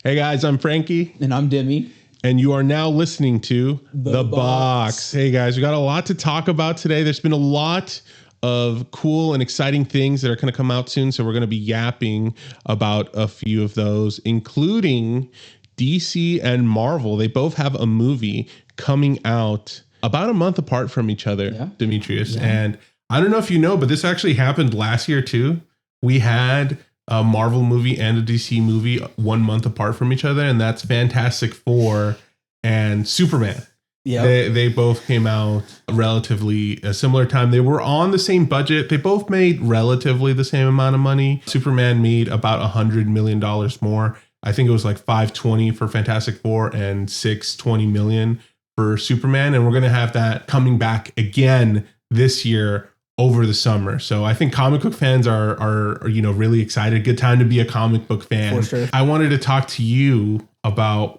Hey guys, I'm Frankie. And I'm Demi. And you are now listening to The Box. Hey guys, we got a lot to talk about today. There's been a lot of cool and exciting things that are going to come out soon. So we're going to be yapping about a few of those, including DC and Marvel. They both have a movie coming out about a month apart from each other, Demetrius. Yeah. And I don't know if you know, but this actually happened last year too. We had a Marvel movie and a DC movie 1 month apart from each other, and that's Fantastic Four and Superman. Yeah, they both came out relatively a similar time. They were on the same budget. They both made relatively the same amount of money. Superman made about $100 million more. I think it was like 520 for Fantastic Four and 620 million for Superman. And we're going to have that coming back again this year over the summer. So I think comic book fans are really excited. Good time to be a comic book fan. For sure. I wanted to talk to you about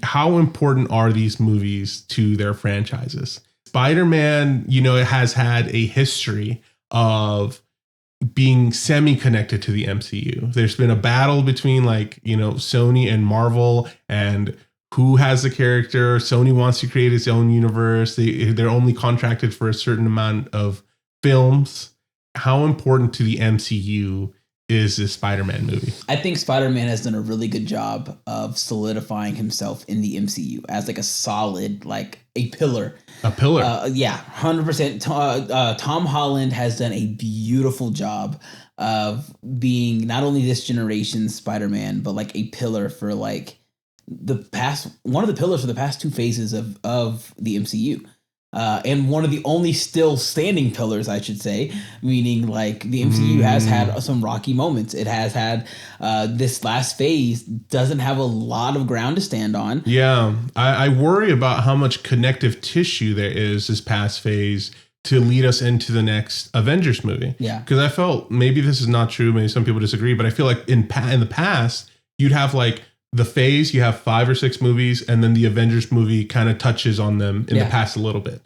how important are these movies to their franchises. Spider-Man, it has had a history of being semi-connected to the MCU. There's been a battle between Sony and Marvel and who has the character. Sony wants to create its own universe. They're only contracted for a certain amount of films. How important to the MCU is this Spider-Man movie? I think Spider-Man has done a really good job of solidifying himself in the MCU as like a solid, a pillar. A pillar. 100%. Tom Holland has done a beautiful job of being not only this generation's Spider-Man, but a pillar for one of the pillars for the past two phases of the MCU. And one of the only still standing pillars, I should say, meaning the MCU has had some rocky moments. It has had this last phase doesn't have a lot of ground to stand on. Yeah, I worry about how much connective tissue there is this past phase to lead us into the next Avengers movie. Yeah, because I felt maybe this is not true. Maybe some people disagree, but I feel like in the past you'd have the phase, you have 5 or 6 movies, and then the Avengers movie kind of touches on them in the past a little bit.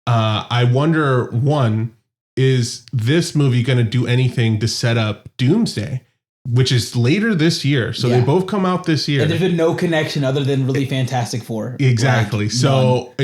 I wonder, one, is this movie going to do anything to set up Doomsday, which is later this year? So they both come out this year. And there's been no connection other than really Fantastic Four. Exactly. So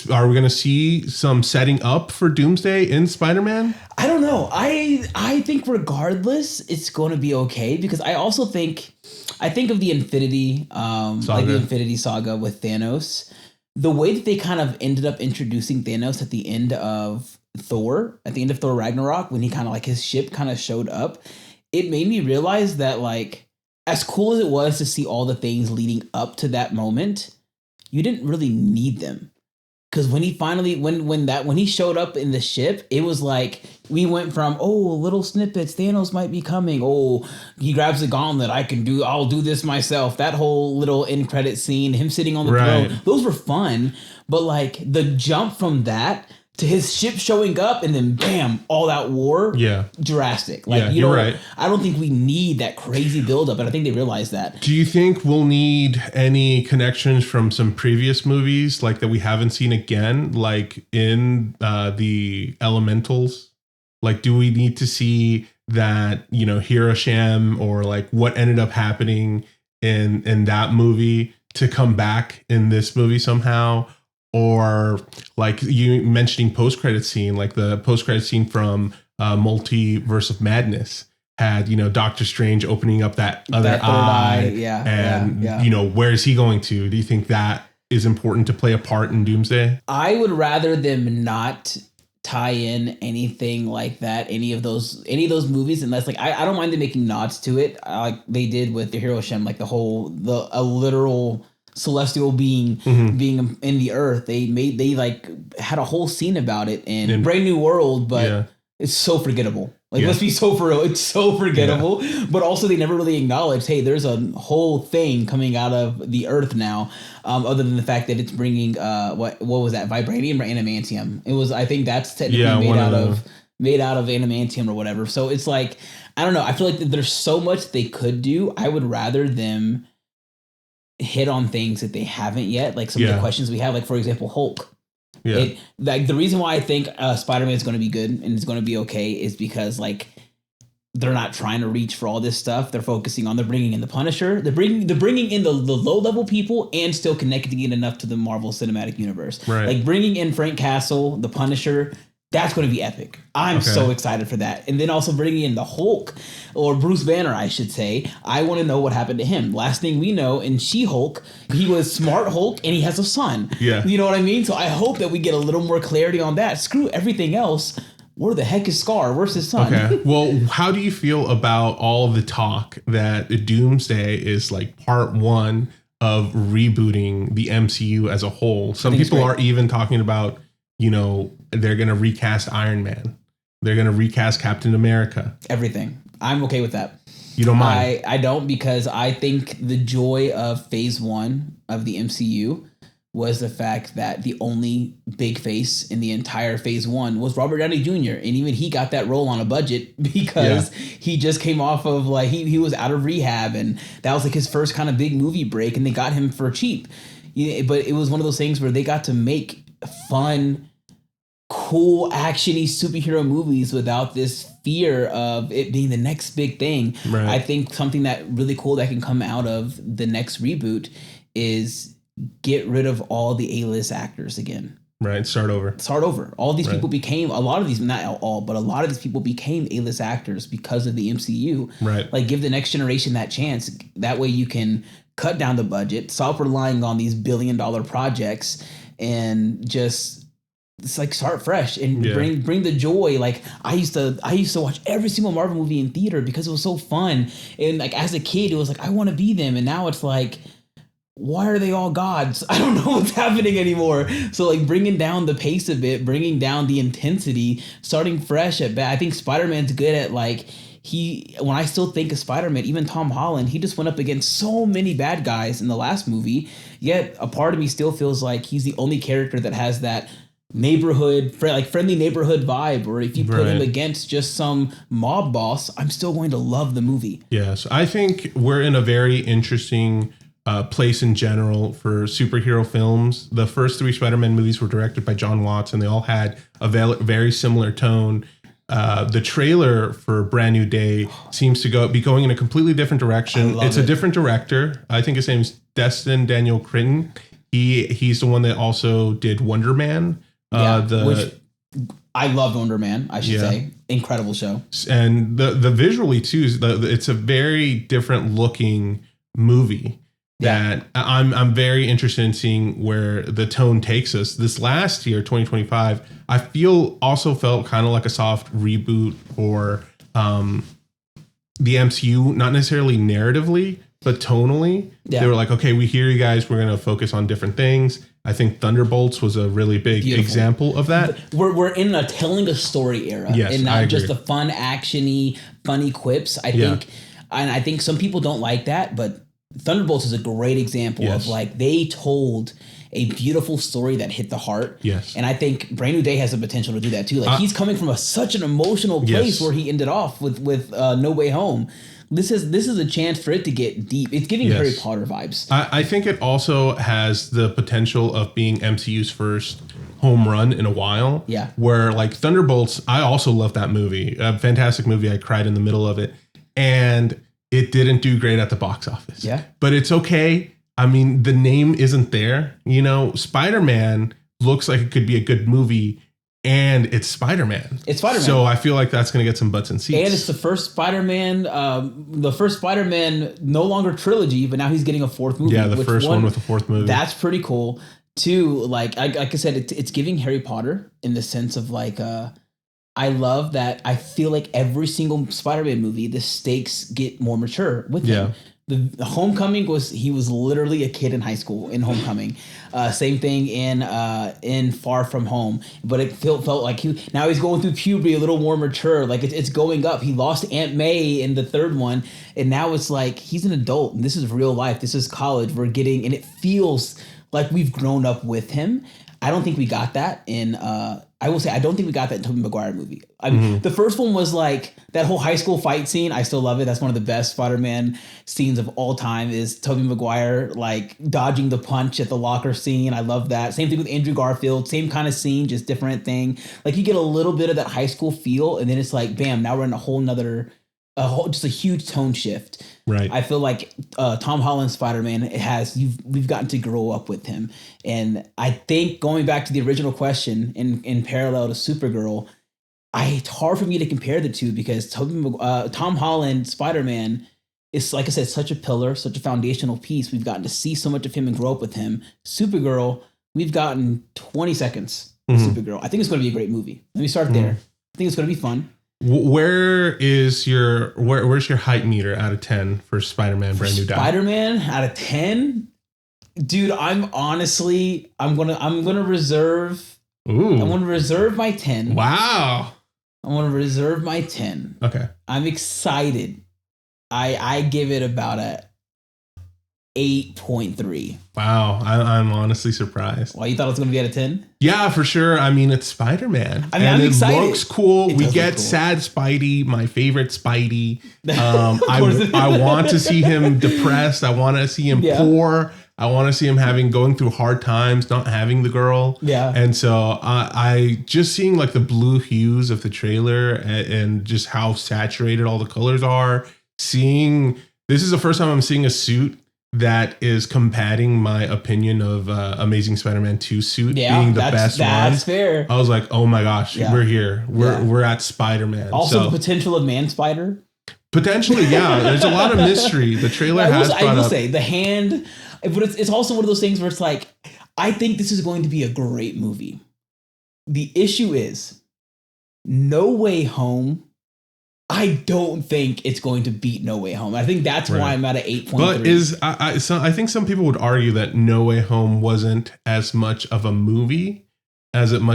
are we going to see some setting up for Doomsday in Spider-Man? I don't know. I think regardless, it's going to be okay, because I also think of the Infinity, the Infinity Saga with Thanos. The way that they kind of ended up introducing Thanos at the end of Thor Ragnarok, when he kind of his ship kind of showed up, it made me realize that as cool as it was to see all the things leading up to that moment, you didn't really need them. Because when he finally, when he showed up in the ship, it was we went from, little snippets, Thanos might be coming. He grabs the gauntlet, I'll do this myself. That whole little end credit scene, him sitting on the throne, those were fun. But the jump from that to his ship showing up and then bam, all out war, drastic. You're right. I don't think we need that crazy buildup, and I think they realize that. Do you think we'll need any connections from some previous movies that we haven't seen again, in the Elementals? Do we need to see that, Hiroshima or what ended up happening in that movie to come back in this movie somehow? Or you mentioning post-credit scene, the post-credit scene from Multiverse of Madness had, Doctor Strange opening up that other eye. Where is he going to? Do you think that is important to play a part in Doomsday? I would rather them not tie in anything like that, any of those movies, unless I don't mind them making nods to it, like they did with the Hiroshima, a literal celestial being being in the earth. They had a whole scene about it in Brave New World, but it's so forgettable. Let's be so for real. It's so forgettable. Yeah. But also they never really acknowledged, hey, there's a whole thing coming out of the earth now, other than the fact that it's bringing what was that, vibranium or adamantium? It was, I think that's technically made out of adamantium or whatever. So it's I don't know. I feel like there's so much they could do. I would rather them hit on things that they haven't yet, some of the questions we have, for example, Hulk. Yeah. The reason why I think Spider-Man is going to be good and it's going to be okay is because they're not trying to reach for all this stuff. They're focusing on, they're bringing in the Punisher. They're bringing in the low level people and still connecting it enough to the Marvel Cinematic Universe. Right. Like bringing in Frank Castle, the Punisher. That's going to be epic. I'm so excited for that. And then also bringing in the Hulk, or Bruce Banner, I should say. I want to know what happened to him. Last thing we know, in She-Hulk, he was Smart Hulk and he has a son. Yeah. You know what I mean? So I hope that we get a little more clarity on that. Screw everything else. Where the heck is Scar? Where's his son? Okay. Well, how do you feel about all of the talk that Doomsday is like part one of rebooting the MCU as a whole? Some people are even talking about, you know, they're going to recast Iron Man. They're going to recast Captain America. Everything. I'm okay with that. You don't mind? I don't, because I think the joy of phase one of the MCU was the fact that the only big face in the entire phase one was Robert Downey Jr. And even he got that role on a budget because he just came off of like, he was out of rehab, and that was like his first kind of big movie break, and they got him for cheap. But it was one of those things where they got to make fun, cool, actiony superhero movies without this fear of it being the next big thing. Right. I think something that really cool that can come out of the next reboot is get rid of all the A-list actors again. Right. Start over. All these people became, a lot of these, not all, but a lot of these people became A-list actors because of the MCU. Right. Like, give the next generation that chance. That way you can cut down the budget, stop relying on these billion-dollar projects, and just, it's like start fresh and bring the joy. Like I used to watch every single Marvel movie in theater because it was so fun. And like as a kid, it was like, I want to be them. And now it's like, why are they all gods? I don't know what's happening anymore. So like bringing down the pace a bit, bringing down the intensity, starting fresh at bat. I think Spider-Man's good at like, when I still think of Spider-Man, even Tom Holland, he just went up against so many bad guys in the last movie. Yet a part of me still feels like he's the only character that has that neighborhood, friendly neighborhood vibe, or if you put him against just some mob boss, I'm still going to love the movie. Yes, I think we're in a very interesting place in general for superhero films. The first three Spider-Man movies were directed by John Watts, and they all had a very similar tone. The trailer for Brand New Day seems to be going in a completely different direction. It's a different director. I think his name's Destin Daniel Cretton. He's the one that also did Wonder Man. Which I love Wonder Man, I should say. Incredible show. And the visually too, it's a very different looking movie that I'm very interested in seeing where the tone takes us. This last year, 2025, I felt kind of like a soft reboot for the MCU, not necessarily narratively, but tonally. They were like, okay, we hear you guys. We're going to focus on different things. I think Thunderbolts was a really big example of that. We're in a telling a story era, and not just the fun, actiony, funny quips. I think some people don't like that, but Thunderbolts is a great example of like they told a beautiful story that hit the heart. Yes. And I think Brand New Day has the potential to do that too. Like he's coming from such an emotional place where he ended off with No Way Home. This is a chance for it to get deep. It's giving Harry Potter vibes. I think it also has the potential of being MCU's first home run in a while. Yeah. Where like Thunderbolts, I also love that movie. A fantastic movie. I cried in the middle of it. And it didn't do great at the box office. Yeah. But it's okay. I mean, the name isn't there. You know, Spider-Man looks like it could be a good movie. And it's Spider-Man. It's Spider-Man. So I feel like that's going to get some butts and seats. And it's the first Spider-Man, no longer trilogy, but now he's getting a fourth movie. Yeah, the first one with a fourth movie. That's pretty cool. Two, like I said, it's giving Harry Potter in the sense of like, I love that. I feel like every single Spider-Man movie, the stakes get more mature with him. The Homecoming he was literally a kid in high school in Homecoming. Same thing in Far From Home, but it felt like now he's going through puberty, a little more mature. Like it's going up. He lost Aunt May in the third one, and now it's like he's an adult. And this is real life. This is college. And it feels like we've grown up with him. I don't think we got that in. I will say I don't think we got that in Tobey Maguire movie. I mean, the first one was like that whole high school fight scene. I still love it. That's one of the best Spider-Man scenes of all time. Is Tobey Maguire like dodging the punch at the locker scene. I love that. Same thing with Andrew Garfield. Same kind of scene, just different thing. Like you get a little bit of that high school feel, and then it's like, bam! Now we're in a whole nother just a huge tone shift. Right. I feel like Tom Holland's Spider-Man we've gotten to grow up with him, and I think going back to the original question in parallel to Supergirl, it's hard for me to compare the two because Tom Holland Spider-Man is, like I said, such a pillar, such a foundational piece. We've gotten to see so much of him and grow up with him. Supergirl, we've gotten 20 seconds of Supergirl. I think it's going to be a great movie. Let me start there. I think it's going to be fun. Where's your hype meter out of 10 for Spider-Man Brand New Day? Spider-Man out of 10? Dude, I'm gonna reserve. Ooh. I'm gonna reserve my 10. Wow. I want to reserve my 10. Okay. I'm excited. I give it about a 8.3. Wow. I'm honestly surprised. Well, you thought it was going to be at a 10? Yeah, for sure. I mean, it's Spider-Man. I mean, I'm excited. It looks cool. We get cool. sad Spidey, my favorite Spidey. I want to see him depressed. I want to see him poor. I want to see him going through hard times, not having the girl. Yeah. And so I just seeing like the blue hues of the trailer and just how saturated all the colors are. This is the first time I'm seeing a suit that is combating my opinion of Amazing Spider-Man 2 suit being the best one. That's fair. I was like, oh my gosh, we're here. We're at Spider-Man. Also, the potential of Man Spider. Potentially, yeah. There's a lot of mystery. The trailer I will say the hand, but it's also one of those things where it's like, I think this is going to be a great movie. The issue is, No Way Home. I don't think it's going to beat No Way Home. I think that's why I'm at an 8.3. But I think some people would argue that No Way Home wasn't as much of a movie as an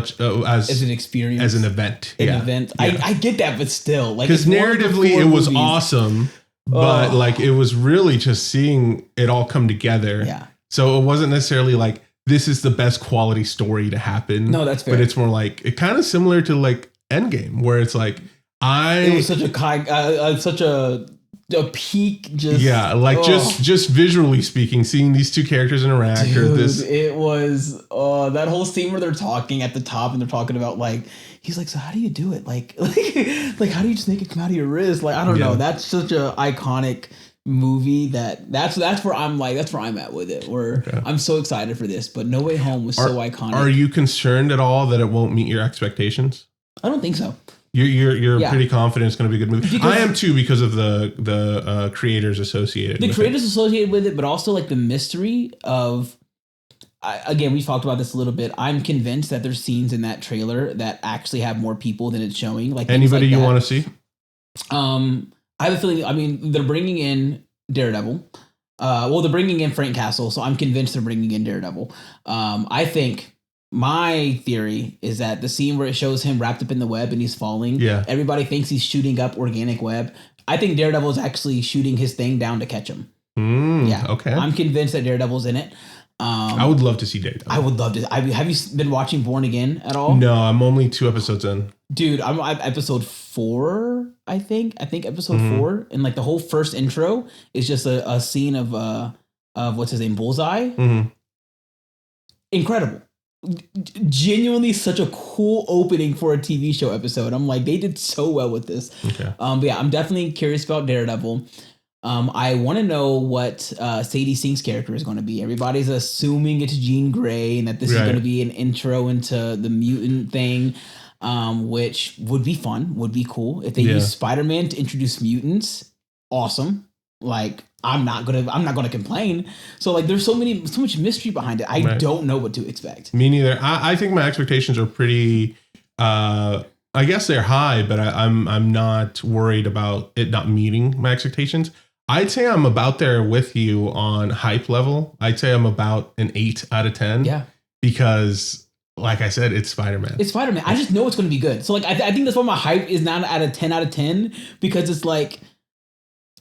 experience, as an event. Event. Yeah. I get that, but still, like, because narratively it was awesome, but like it was really just seeing it all come together. Yeah. So it wasn't necessarily like this is the best quality story to happen. No, that's fair. But it's more like it kind of similar to like Endgame, where it's like. It was such a peak. Just visually speaking, seeing these two characters interact. It was that whole scene where they're talking at the top and they're talking about like he's like, so how do you do it? Like how do you just make it come out of your wrist? Like I don't know. That's such a iconic movie that's where I'm at with it. I'm so excited for this. But No Way Home was so iconic. Are you concerned at all that it won't meet your expectations? I don't think so. You're pretty confident it's going to be a good movie. I am too because of the creators associated. Associated with it, but also like the mystery of. Again, we talked about this a little bit. I'm convinced that there's scenes in that trailer that actually have more people than it's showing. Like anybody you want to see. I have a feeling. I mean, they're bringing in Daredevil. They're bringing in Frank Castle, so I'm convinced they're bringing in Daredevil. I think. My theory is that the scene where it shows him wrapped up in the web and he's falling, everybody thinks he's shooting up organic web. I think Daredevil is actually shooting his thing down to catch him. Okay. I'm convinced that Daredevil's in it. I would love to see Daredevil. I would love to. Have you been watching Born Again at all? No, I'm only 2 episodes in. Dude, I'm episode 4, I think episode 4. And like the whole first intro is just a scene of what's his name, Bullseye. Mm-hmm. Incredible. Genuinely such a cool opening for a TV show episode. I'm like, they did so well with this. Okay. But yeah, I'm definitely curious about Daredevil. I want to know what Sadie Sink's character is going to be. Everybody's assuming it's Jean Grey and that this is going to be an intro into the mutant thing, which would be fun, would be cool. If they use Spider-Man to introduce mutants, awesome. Like, I'm not gonna complain. So like, there's so much mystery behind it. I don't know what to expect. Me neither. I think my expectations are pretty. I guess they're high, but I'm not worried about it not meeting my expectations. I'd say I'm about there with you on hype level. I'd say I'm about an 8 out of 10. Yeah. Because, like I said, it's Spider-Man. It's Spider-Man. I just know it's going to be good. So like, I think that's why my hype is not at a 10 out of 10 because it's like.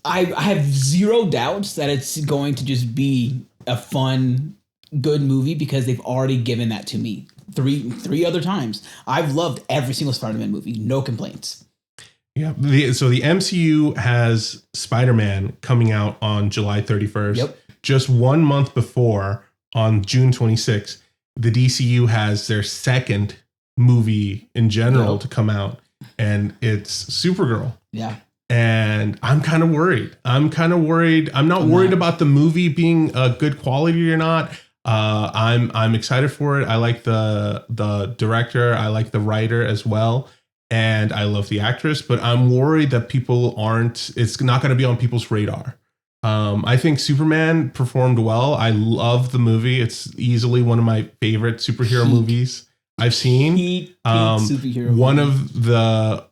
I have zero doubts that it's going to just be a fun, good movie because they've already given that to me three other times. I've loved every single Spider-Man movie. No complaints. Yeah. So the MCU has Spider-Man coming out on July 31st. Yep. Just 1 month before, on June 26th, the DCU has their second movie in general to come out, and it's Supergirl. Yeah. And I'm kind of worried. I'm not worried about the movie being good quality or not. I'm excited for it. I like the director. I like the writer as well. And I love the actress, but I'm worried that it's not going to be on people's radar. I think Superman performed well. I love the movie. It's easily one of my favorite superhero movies I've seen. Superhero One of the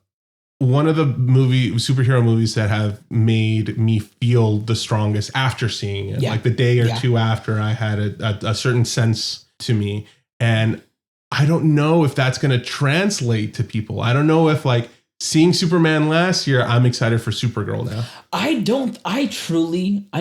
superhero movies that have made me feel the strongest after seeing it. Like the day or two after, I had a certain sense to me. And I don't know if that's going to translate to people. I don't know if like seeing Superman last year, I'm excited for Supergirl now. I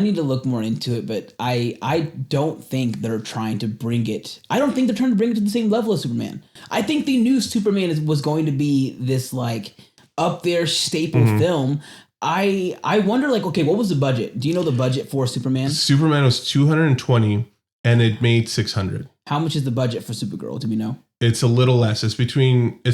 need to look more into it, but I don't think they're trying to bring it. I don't think they're trying to bring it to the same level as Superman. I think they knew Superman was going to be this like up there staple film. I wonder like, okay, what was the budget? Do you know the budget for Superman? Superman was 220 and it made 600. How much is the budget for Supergirl? Do we know? It's a little less. It's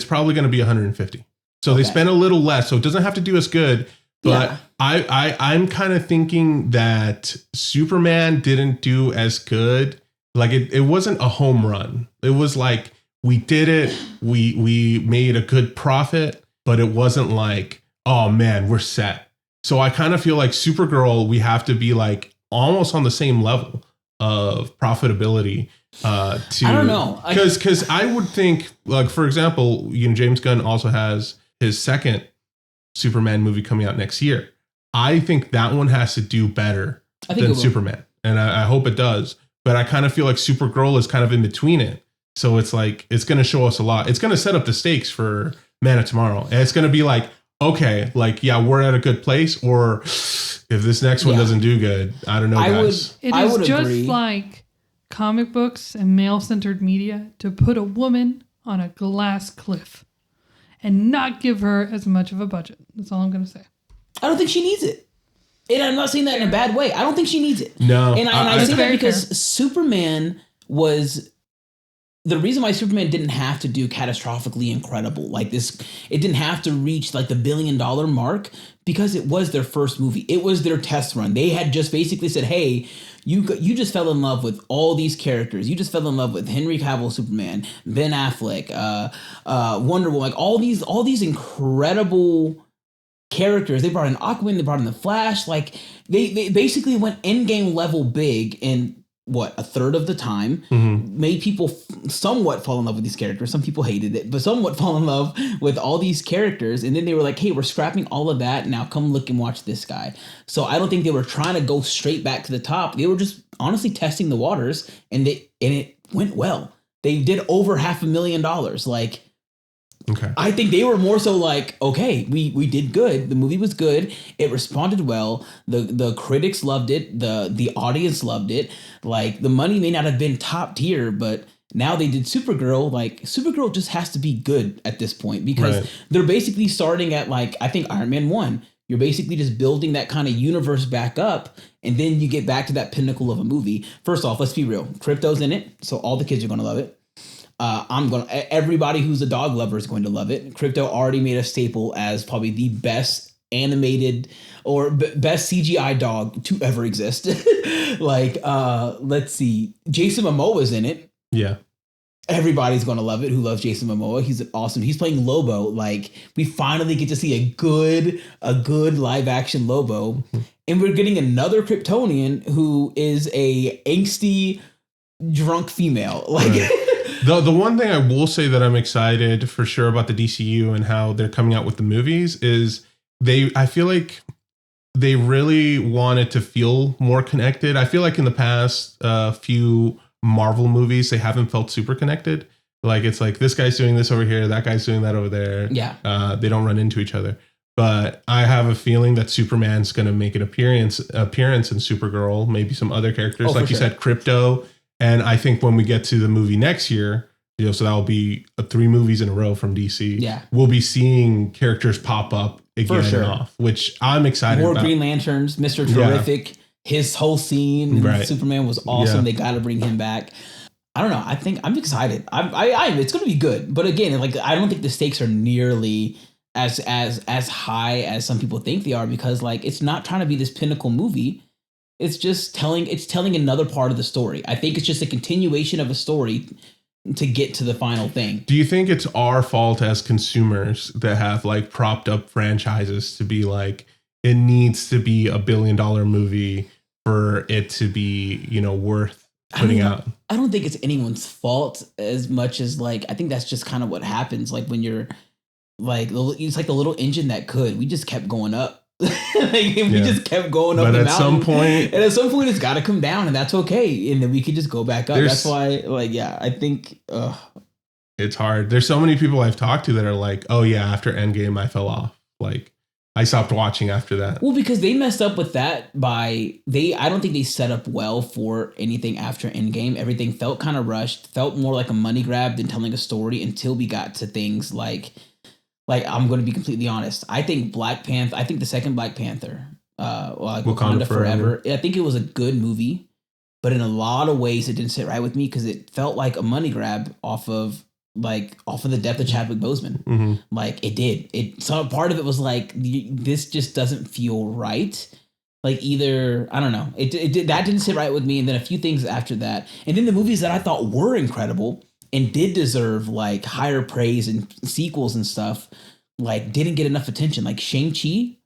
probably going to be 150. So they spent a little less. So it doesn't have to do as good. But I'm kind of thinking that Superman didn't do as good. Like it wasn't a home run. It was like we did it. We made a good profit, but it wasn't like, oh man, we're set. So I kind of feel like Supergirl, we have to be like almost on the same level of profitability. I don't know. Because I would think, like, for example, James Gunn also has his second Superman movie coming out next year. I think that one has to do better than Superman. And I hope it does. But I kind of feel like Supergirl is kind of in between it. So it's like, it's going to show us a lot. It's going to set up the stakes for Man of Tomorrow. And it's going to be like, okay, like, yeah, we're at a good place. Or if this next one doesn't do good, I don't know, guys. It is just like comic books and male-centered media to put a woman on a glass cliff and not give her as much of a budget. That's all I'm going to say. I don't think she needs it. And I'm not saying that in a bad way. I don't think she needs it. No. And I say that because Superman was... The reason why Superman didn't have to do catastrophically incredible like this, it didn't have to reach like the $1 billion mark because it was their first movie. It was their test run. They had just basically said, hey, you just fell in love with all these characters. You just fell in love with Henry Cavill Superman, Ben Affleck, Wonder Woman, like all these incredible characters. They brought in Aquaman, they brought in the Flash. Like they basically went Endgame level big and a third of the time, made people somewhat fall in love with these characters. Some people hated it, but somewhat fall in love with all these characters. And then they were like, hey, we're scrapping all of that. Now come look and watch this guy. So I don't think they were trying to go straight back to the top. They were just honestly testing the waters and it went well. They did over $500,000. Like, okay. I think they were more so like, okay, we did good. The movie was good. It responded well. The critics loved it. The audience loved it. Like the money may not have been top tier, but now they did Supergirl. Like Supergirl just has to be good at this point because they're basically starting at like, I think Iron Man 1. You're basically just building that kind of universe back up. And then you get back to that pinnacle of a movie. First off, let's be real. Crypto's in it. So all the kids are going to love it. Everybody who's a dog lover is going to love it. Crypto already made a staple as probably the best animated or best CGI dog to ever exist. Like, let's see. Jason Momoa's in it. Yeah. Everybody's going to love it who loves Jason Momoa. He's awesome. He's playing Lobo. Like, we finally get to see a good live action Lobo. Mm-hmm. And we're getting another Kryptonian who is a angsty, drunk female. Like, The one thing I will say that I'm excited for sure about the DCU and how they're coming out with the movies is I feel like they really wanted to feel more connected. I feel like in the past few Marvel movies, they haven't felt super connected. Like it's like this guy's doing this over here, that guy's doing that over there. Yeah. They don't run into each other. But I have a feeling that Superman's going to make an appearance in Supergirl, maybe some other characters, like you said, Crypto. And I think when we get to the movie next year, so that will be 3 movies in a row from DC. Yeah. We'll be seeing characters pop up again and off, which I'm excited about. More Green Lanterns, Mr. Terrific, his whole scene, Superman was awesome. They got to bring him back. I don't know. I'm excited. It's going to be good. But again, like I don't think the stakes are nearly as high as some people think they are, because like it's not trying to be this pinnacle movie. It's just telling another part of the story. I think it's just a continuation of a story to get to the final thing. Do you think it's our fault as consumers that have like propped up franchises to be like, it needs to be $1 billion movie for it to be, you know, worth putting out? I don't think it's anyone's fault as much as like, I think that's just kind of what happens. Like when you're like, it's like the little engine that could, we just kept going up. We just kept going up. But at some point, it's got to come down, and that's okay. And then we could just go back up. That's why, like, yeah, I think it's hard. There's so many people I've talked to that are like, oh yeah, after Endgame, I fell off. Like, I stopped watching after that. Well, because they messed up with that I don't think they set up well for anything after Endgame. Everything felt kind of rushed, felt more like a money grab than telling a story until we got to things like I'm going to be completely honest. I think the second Black Panther, Wakanda Forever, I think it was a good movie, but in a lot of ways it didn't sit right with me because it felt like a money grab off of the death of Chadwick Boseman. Mm-hmm. Like it did. So part of it was like, this just doesn't feel right. Like either, I don't know. That didn't sit right with me. And then a few things after that. And then the movies that I thought were incredible and did deserve like higher praise and sequels and stuff, like didn't get enough attention. Like Shang-Chi,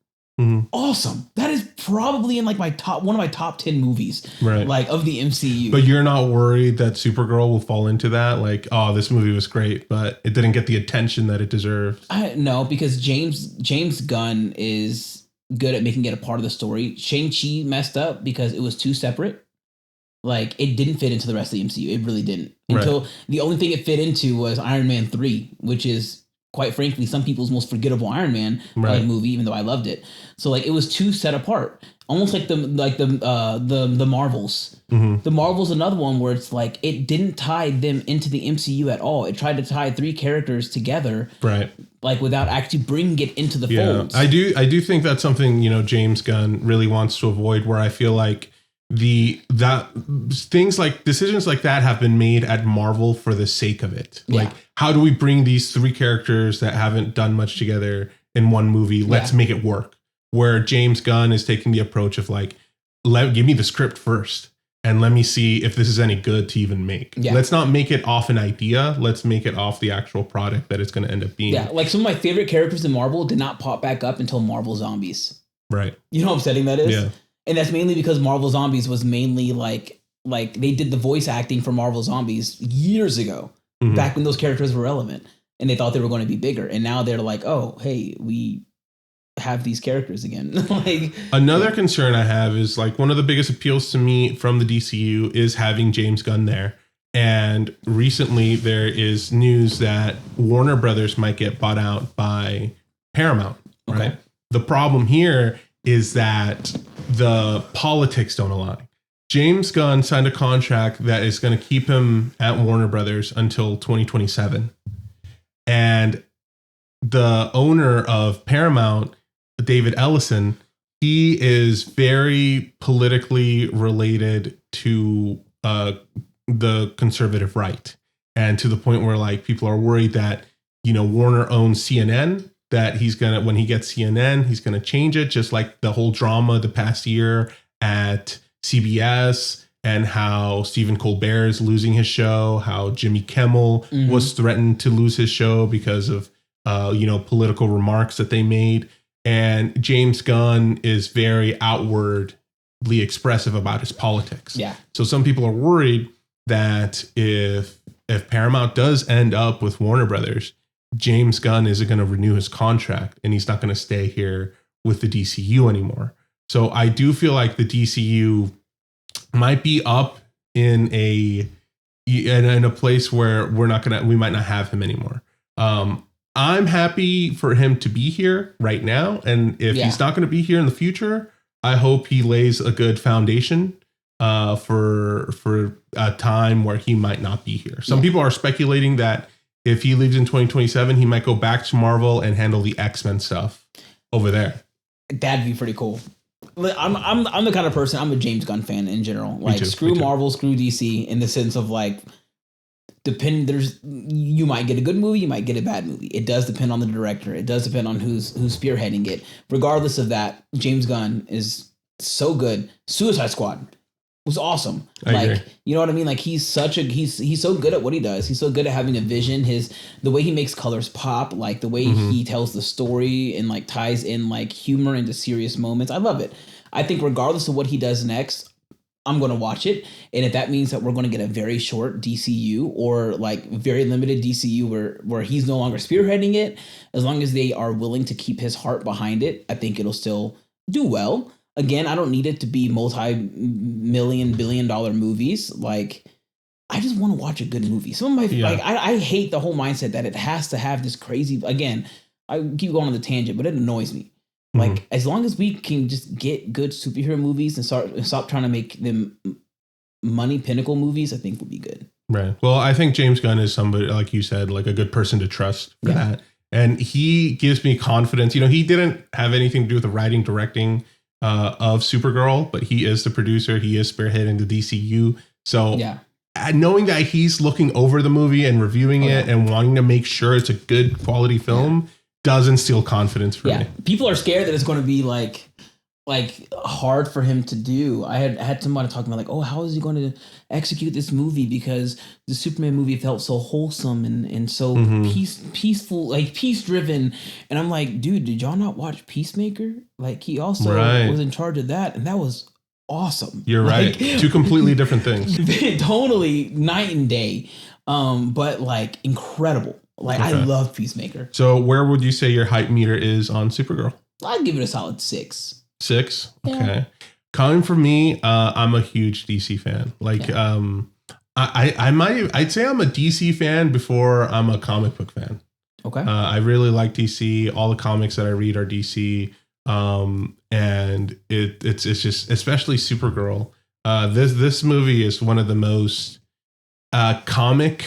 awesome. That is probably in like one of my top 10 movies, right? Like of the MCU. But you're not worried that Supergirl will fall into that? Like, oh, this movie was great, but it didn't get the attention that it deserved. No, because James Gunn is good at making it a part of the story. Shang-Chi messed up because it was too separate. Like it didn't fit into the rest of the MCU. It really didn't. Until the only thing it fit into was Iron Man 3, which is quite frankly some people's most forgettable Iron Man movie, even though I loved it. So like it was too set apart. Almost like the Marvels. Mm-hmm. The Marvels, another one where it's like it didn't tie them into the MCU at all. It tried to tie 3 characters together, right? Like without actually bringing it into the folds. I do think that's something, you know, James Gunn really wants to avoid. Where I feel like decisions like that have been made at Marvel for the sake of it. Yeah. Like, how do we bring these 3 characters that haven't done much together in one movie? Let's make it work. Where James Gunn is taking the approach of like, give me the script first and let me see if this is any good to even make. Yeah. Let's not make it off an idea. Let's make it off the actual product that it's going to end up being. Yeah, like some of my favorite characters in Marvel did not pop back up until Marvel Zombies. Right. You know how upsetting that is? Yeah. And that's mainly because Marvel Zombies was mainly like they did the voice acting for Marvel Zombies years ago, back when those characters were relevant, and they thought they were going to be bigger. And now they're like, oh, hey, we have these characters again. Like another concern I have is like one of the biggest appeals to me from the DCU is having James Gunn there. And recently there is news that Warner Brothers might get bought out by Paramount. Right. Okay. The problem here is that the politics don't align. James Gunn signed a contract that is going to keep him at Warner Brothers until 2027. And the owner of Paramount, David Ellison, he is very politically related to the conservative right. And to the point where like people are worried that, you know, Warner owns CNN, that when he gets CNN, he's going to change it, just like the whole drama the past year at CBS and how Stephen Colbert is losing his show, how Jimmy Kimmel was threatened to lose his show because of, political remarks that they made. And James Gunn is very outwardly expressive about his politics. Yeah. So some people are worried that if Paramount does end up with Warner Brothers, James Gunn isn't going to renew his contract and he's not going to stay here with the DCU anymore. So I do feel like the DCU might be up in a place where we might not have him anymore. I'm happy for him to be here right now. And if he's not going to be here in the future, I hope he lays a good foundation for a time where he might not be here. Some people are speculating that if he leaves in 2027, he might go back to Marvel and handle the X-Men stuff over there. That'd be pretty cool. I'm the kind of person, I'm a James Gunn fan in general. Like screw Marvel, screw DC in the sense of like you might get a good movie, you might get a bad movie. It does depend on the director. It does depend on who's spearheading it. Regardless of that, James Gunn is so good. Suicide Squad was awesome. I agree. You know what I mean? Like he's so good at what he does. He's so good at having a vision. The way he makes colors pop, like the way he tells the story and like ties in like humor into serious moments. I love it. I think regardless of what he does next, I'm going to watch it. And if that means that we're going to get a very short DCU or like very limited DCU where he's no longer spearheading it, as long as they are willing to keep his heart behind it, I think it'll still do well. Again, I don't need it to be multi-million, billion-dollar movies. Like, I just want to watch a good movie. Some of my I hate the whole mindset that it has to have this crazy. Again, I keep going on the tangent, but it annoys me. Like, as long as we can just get good superhero movies and stop trying to make them money pinnacle movies, I think would be good. Right. Well, I think James Gunn is somebody, like you said, like a good person to trust for that. And he gives me confidence. You know, he didn't have anything to do with the writing, directing of Supergirl, but he is the producer. He is spearheading the DCU. So knowing that he's looking over the movie and reviewing it and wanting to make sure it's a good quality film does instill confidence for me. People are scared that it's going to be like hard for him to do. I had somebody talking about like, oh, how is he going to execute this movie? Because the Superman movie felt so wholesome and so peaceful, like peace driven. And I'm like, dude, did y'all not watch Peacemaker? Like he also was in charge of that. And that was awesome. You're right. Two completely different things. Totally night and day. But like incredible. Like I love Peacemaker. So where would you say your hype meter is on Supergirl? I'd give it a solid 6. 6? Okay. Coming from me, I'm a huge DC fan. Like I'd say I'm a DC fan before I'm a comic book fan. Okay. I really like DC. All the comics that I read are DC. And it's just, especially Supergirl. This movie is one of the most comic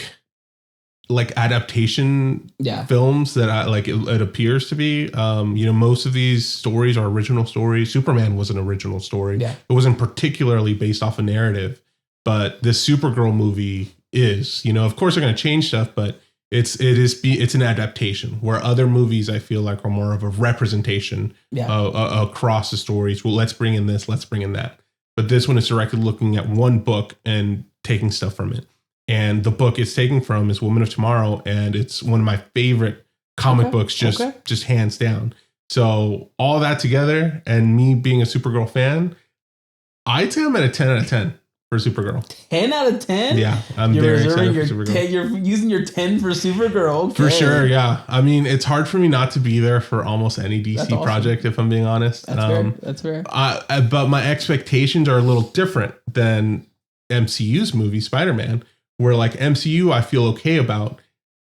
like adaptation films that I like. It appears to be. You know, most of these stories are original stories. Superman was an original story. It wasn't particularly based off a narrative, but this Supergirl movie is. You know, of course they're going to change stuff, but it's an adaptation. Where other movies I feel like are more of a representation across the stories. Well, let's bring in this, let's bring in that. But this one is directly looking at one book and taking stuff from it. And the book it's taking from is Woman of Tomorrow, and it's one of my favorite comic books, just hands down. So all that together, and me being a Supergirl fan, I'd say I'm at a 10 out of 10 for Supergirl. 10 out of 10? Yeah, I'm very excited for Supergirl. You're using your 10 for Supergirl. Okay. For sure, yeah. I mean, it's hard for me not to be there for almost any DC project, if I'm being honest. That's fair. But my expectations are a little different than MCU's movie, Spider-Man. Where like MCU I feel okay about,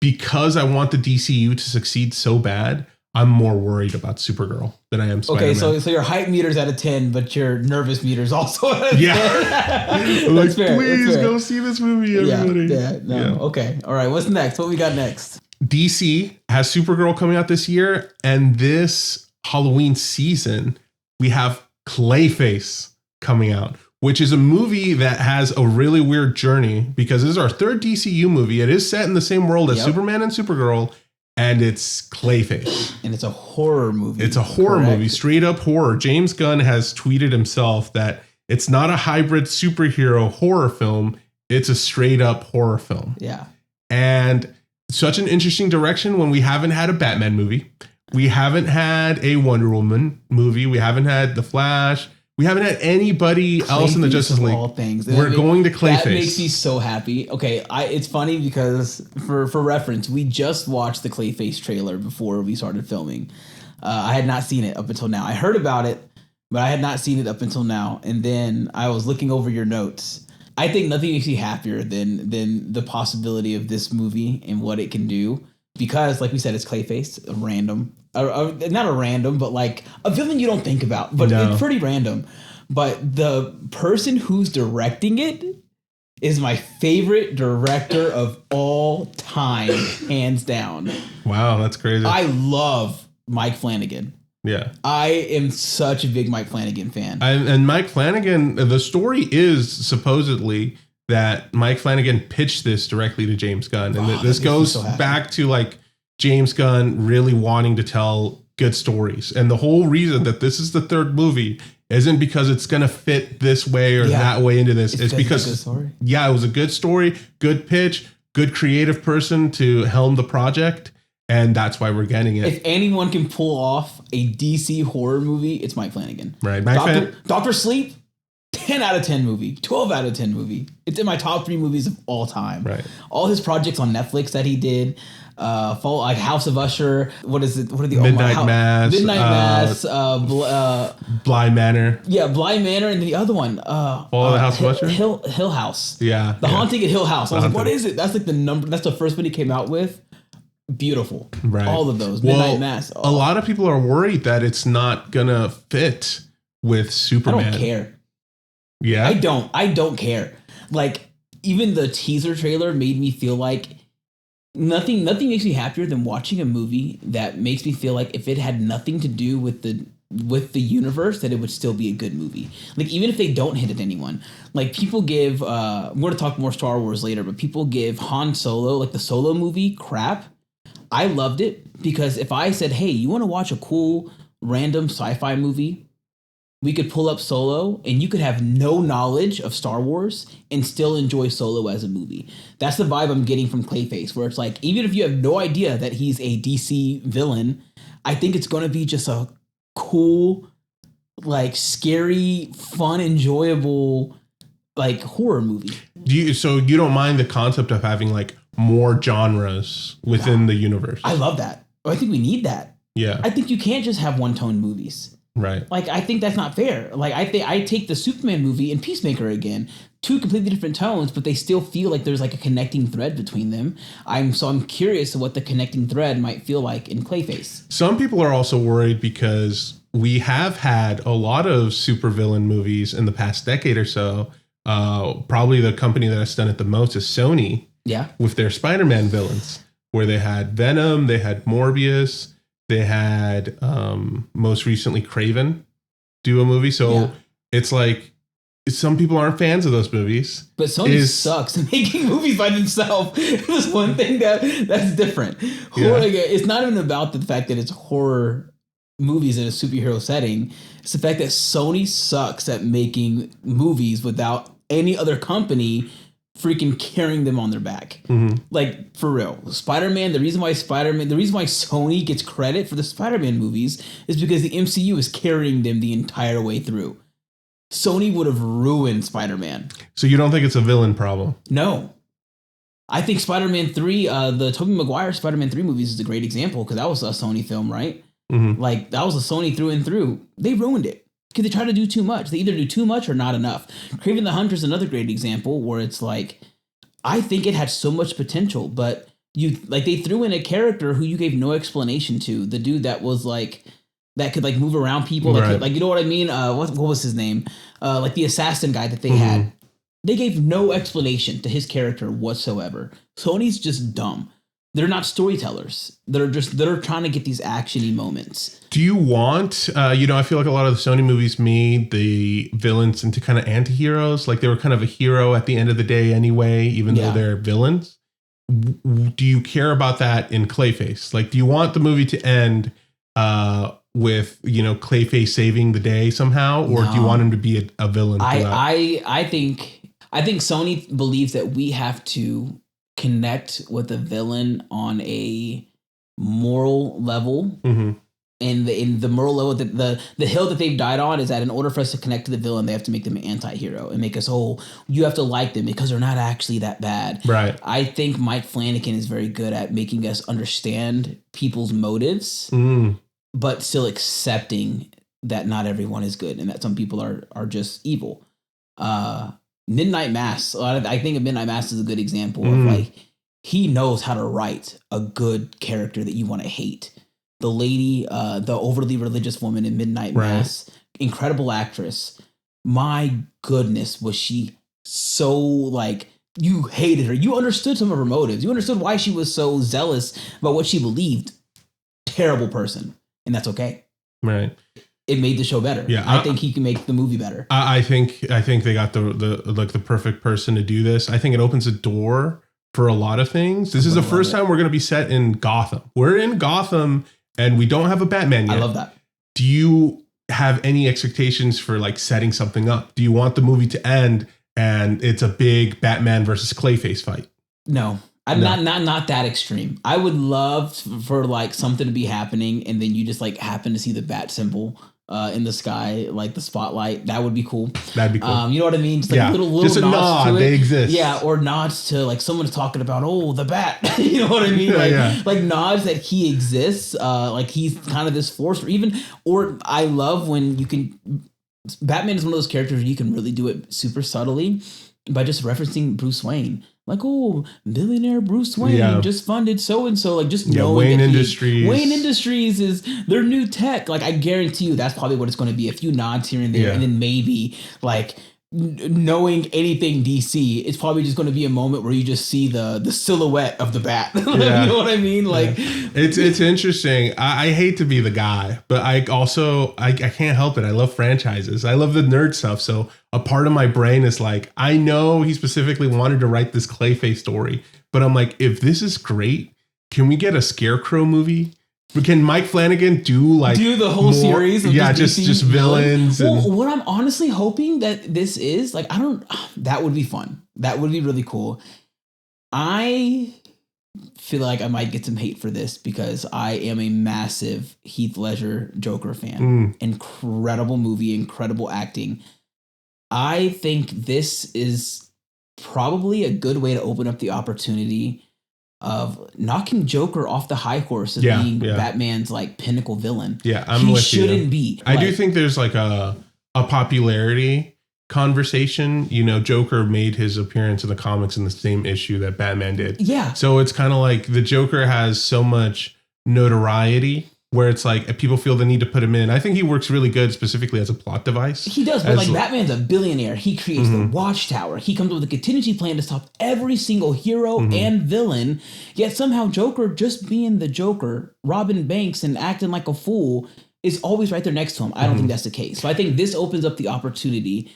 because I want the DCU to succeed so bad, I'm more worried about Supergirl than I am Spider-Man. Okay, so your hype meter's at a 10, but your nervous meter's also at a 10. Like, please go see this movie, everybody. Okay. All right, what's next? What we got next? DC has Supergirl coming out this year, and this Halloween season, we have Clayface coming out, which is a movie that has a really weird journey because this is our third DCU movie. It is set in the same world as Superman and Supergirl, and it's Clayface. And it's a horror movie. It's a horror movie, straight up horror. James Gunn has tweeted himself that it's not a hybrid superhero horror film. It's a straight up horror film. Yeah. And such an interesting direction when we haven't had a Batman movie. We haven't had a Wonder Woman movie. We haven't had The Flash. We haven't had anybody else in the Justice League. All things. We're going to Clayface. That makes me so happy. Okay, it's funny because for reference, we just watched the Clayface trailer before we started filming. I had not seen it up until now. I heard about it, but I had not seen it up until now. And then I was looking over your notes. I think nothing makes me happier than the possibility of this movie and what it can do. Because, like we said, it's Clayface, a random, not a random, but like a villain you don't think about. But it's pretty random. But the person who's directing it is my favorite director of all time, hands down. Wow, that's crazy. I love Mike Flanagan. Yeah. I am such a big Mike Flanagan fan. And Mike Flanagan, the story is supposedly that Mike Flanagan pitched this directly to James Gunn. And this goes back to like James Gunn really wanting to tell good stories. And the whole reason that this is the third movie isn't because it's going to fit this way or that way into this. It's because, it was a good story, good pitch, good creative person to helm the project. And that's why we're getting it. If anyone can pull off a DC horror movie, it's Mike Flanagan. Right. Dr. Sleep, 10 out of 10 movie, 12 out of 10 movie. It's in my top 3 movies of all time. Right. All his projects on Netflix that he did, like House of Usher. What is it? What are the Midnight Mass? Bly Manor. Yeah, Bly Manor, and the other one. The House of Usher. Hill House. Yeah. The Haunting at Hill House. I was like, what is it? That's like the number. That's the first one he came out with. Beautiful. Right. All of those. Midnight Mass. A lot of people are worried that it's not gonna fit with Superman. I don't care. Yeah. I don't care. Like, even the teaser trailer made me feel like nothing makes me happier than watching a movie that makes me feel like if it had nothing to do with the universe, that it would still be a good movie. Like, even if they don't hit at anyone. Like, people give we're going to talk more Star Wars later, but people give Han Solo, like the Solo movie, crap. I loved it because if I said, hey, you want to watch a cool random sci-fi movie, we could pull up Solo and you could have no knowledge of Star Wars and still enjoy Solo as a movie. That's the vibe I'm getting from Clayface, where it's like, even if you have no idea that he's a DC villain, I think it's going to be just a cool, like, scary, fun, enjoyable, like, horror movie. So you don't mind the concept of having like more genres within the universe? I love that. I think we need that. Yeah. I think you can't just have one-tone movies. Right. Like, I think that's not fair. Like, I take the Superman movie and Peacemaker again, 2 completely different tones, but they still feel like there's like a connecting thread between them. I'm curious what the connecting thread might feel like in Clayface. Some people are also worried because we have had a lot of supervillain movies in the past decade or so. Probably the company that has done it the most is Sony. Yeah. With their Spider-Man villains, where they had Venom, they had Morbius. They had most recently Craven do a movie. So it's like some people aren't fans of those movies. But Sony sucks at making movies by themselves. There's one thing that's different. It's not even about the fact that it's horror movies in a superhero setting. It's the fact that Sony sucks at making movies without any other company freaking carrying them on their back. Mm-hmm. Like, for real. Spider-Man, the reason why Sony gets credit for the Spider-Man movies is because the MCU is carrying them the entire way through. Sony would have ruined Spider-Man. So you don't think it's a villain problem? No. I think Spider-Man 3, the Tobey Maguire Spider-Man 3 movies is a great example because that was a Sony film, right? Mm-hmm. Like, that was a Sony through and through. They ruined it. Because they try to do too much. They either do too much or not enough. Kraven the Hunter is another great example where it's like, I think it had so much potential, but they threw in a character who you gave no explanation to. The dude that was like, that could like move around people. Right. Like, you know what I mean? What was his name? Like the assassin guy that they had. They gave no explanation to his character whatsoever. Sony's just dumb. They're not storytellers. They're trying to get these actiony moments. Do you want, I feel like a lot of the Sony movies made the villains into kind of anti-heroes. Like they were kind of a hero at the end of the day anyway, even though they're villains. Do you care about that in Clayface? Like, do you want the movie to end with, Clayface saving the day somehow? Or do you want him to be a villain? I think Sony believes that we have to connect with the villain on a moral level. Mm-hmm. And in the moral level, the hill that they've died on is that in order for us to connect to the villain, they have to make them an anti-hero and make us you have to like them because they're not actually that bad. Right. I think Mike Flanagan is very good at making us understand people's motives, but still accepting that not everyone is good and that some people are just evil. Midnight Mass. I think of Midnight Mass as a good example of like, he knows how to write a good character that you want to hate. The lady, the overly religious woman in Midnight Mass, incredible actress. My goodness, was she so like, you hated her. You understood some of her motives. You understood why she was so zealous about what she believed. Terrible person. And that's okay. Right. it made the show better. Yeah, I think he can make the movie better. I think they got the perfect person to do this. I think it opens a door for a lot of things. This is the first time we're going to be set in Gotham. We're in Gotham and we don't have a Batman yet. I love that. Do you have any expectations for like setting something up? Do you want the movie to end and it's a big Batman versus Clayface fight? No. I'm not that extreme. I would love for like something to be happening and then you just like happen to see the bat symbol in the sky, like the spotlight. That would be cool. That'd be cool. You know what I mean? Just like little just a nods nod. to it. They exist. Yeah, or nods to like someone's talking about the bat. You know what I mean? Like nods that he exists. Like he's kind of this force, or I love when you can. Batman is one of those characters where you can really do it super subtly by just referencing Bruce Wayne. Like, billionaire Bruce Wayne just funded so-and-so. Like, just knowing Wayne that Industries. Wayne Industries is their new tech. Like, I guarantee you that's probably what it's going to be. A few nods here and there, and then maybe, like, knowing anything DC, it's probably just going to be a moment where you just see the silhouette of the bat. You know what I mean? Like, it's interesting. I hate to be the guy, but I also I can't help it. I love franchises. I love the nerd stuff. So a part of my brain is like, I know he specifically wanted to write this Clayface story, but I'm like, if this is great, can we get a Scarecrow movie? Can Mike Flanagan do the whole series? Of just villains. What I'm honestly hoping that this is like, that would be fun. That would be really cool. I feel like I might get some hate for this because I am a massive Heath Ledger Joker fan. Incredible movie, incredible acting. I think this is probably a good way to open up the opportunity of knocking Joker off the high horse of being Batman's like pinnacle villain. Yeah, he shouldn't be. I do think there's like a popularity conversation. You know, Joker made his appearance in the comics in the same issue that Batman did. Yeah. So it's kind of like the Joker has so much notoriety where it's like people feel the need to put him in. I think he works really good specifically as a plot device. He does, but like Batman's a billionaire. He creates the Watchtower. He comes up with a contingency plan to stop every single hero and villain. Yet somehow Joker, just being the Joker, robbing banks and acting like a fool, is always right there next to him. I don't think that's the case. So I think this opens up the opportunity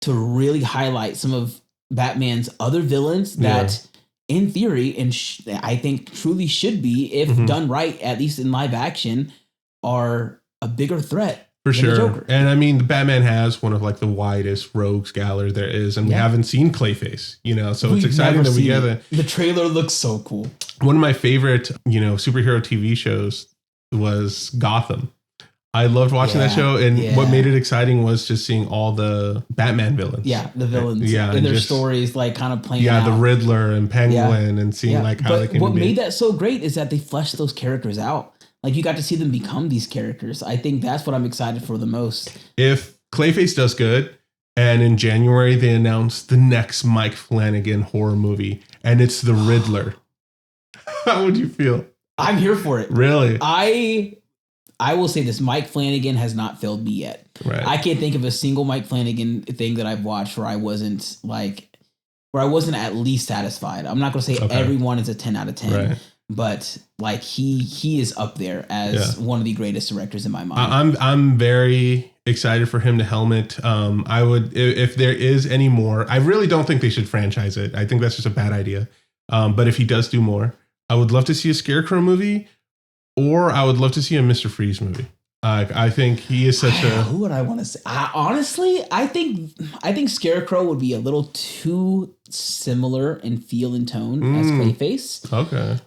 to really highlight some of Batman's other villains that in theory, and I think truly should be, if done right, at least in live action, are a bigger threat. For sure. The Joker. And I mean, Batman has one of like the widest rogues gallery there is, and we haven't seen Clayface, you know, so it's exciting that we get it. The trailer looks so cool. One of my favorite, superhero TV shows was Gotham. I loved watching that show, and what made it exciting was just seeing all the Batman villains. Yeah, the villains. And their stories, like, kind of playing out. The Riddler and Penguin, and seeing like how they can what made that so great is that they fleshed those characters out. Like, you got to see them become these characters. I think that's what I'm excited for the most. If Clayface does good, and in January they announce the next Mike Flanagan horror movie, and it's the Riddler, how would you feel? I'm here for it. Really? I will say this, Mike Flanagan has not failed me yet. Right. I can't think of a single Mike Flanagan thing that I've watched where I wasn't at least satisfied. I'm not going to say every one is a 10 out of 10, but like he is up there as one of the greatest directors in my mind. I'm very excited for him to helm it. I would, if there is any more, I really don't think they should franchise it. I think that's just a bad idea. But if he does do more, I would love to see a Scarecrow movie. Or I would love to see a Mr. Freeze movie. I think he is such a... Who would I want to say? Honestly, I think Scarecrow would be a little too similar in feel and tone as Clayface. Okay.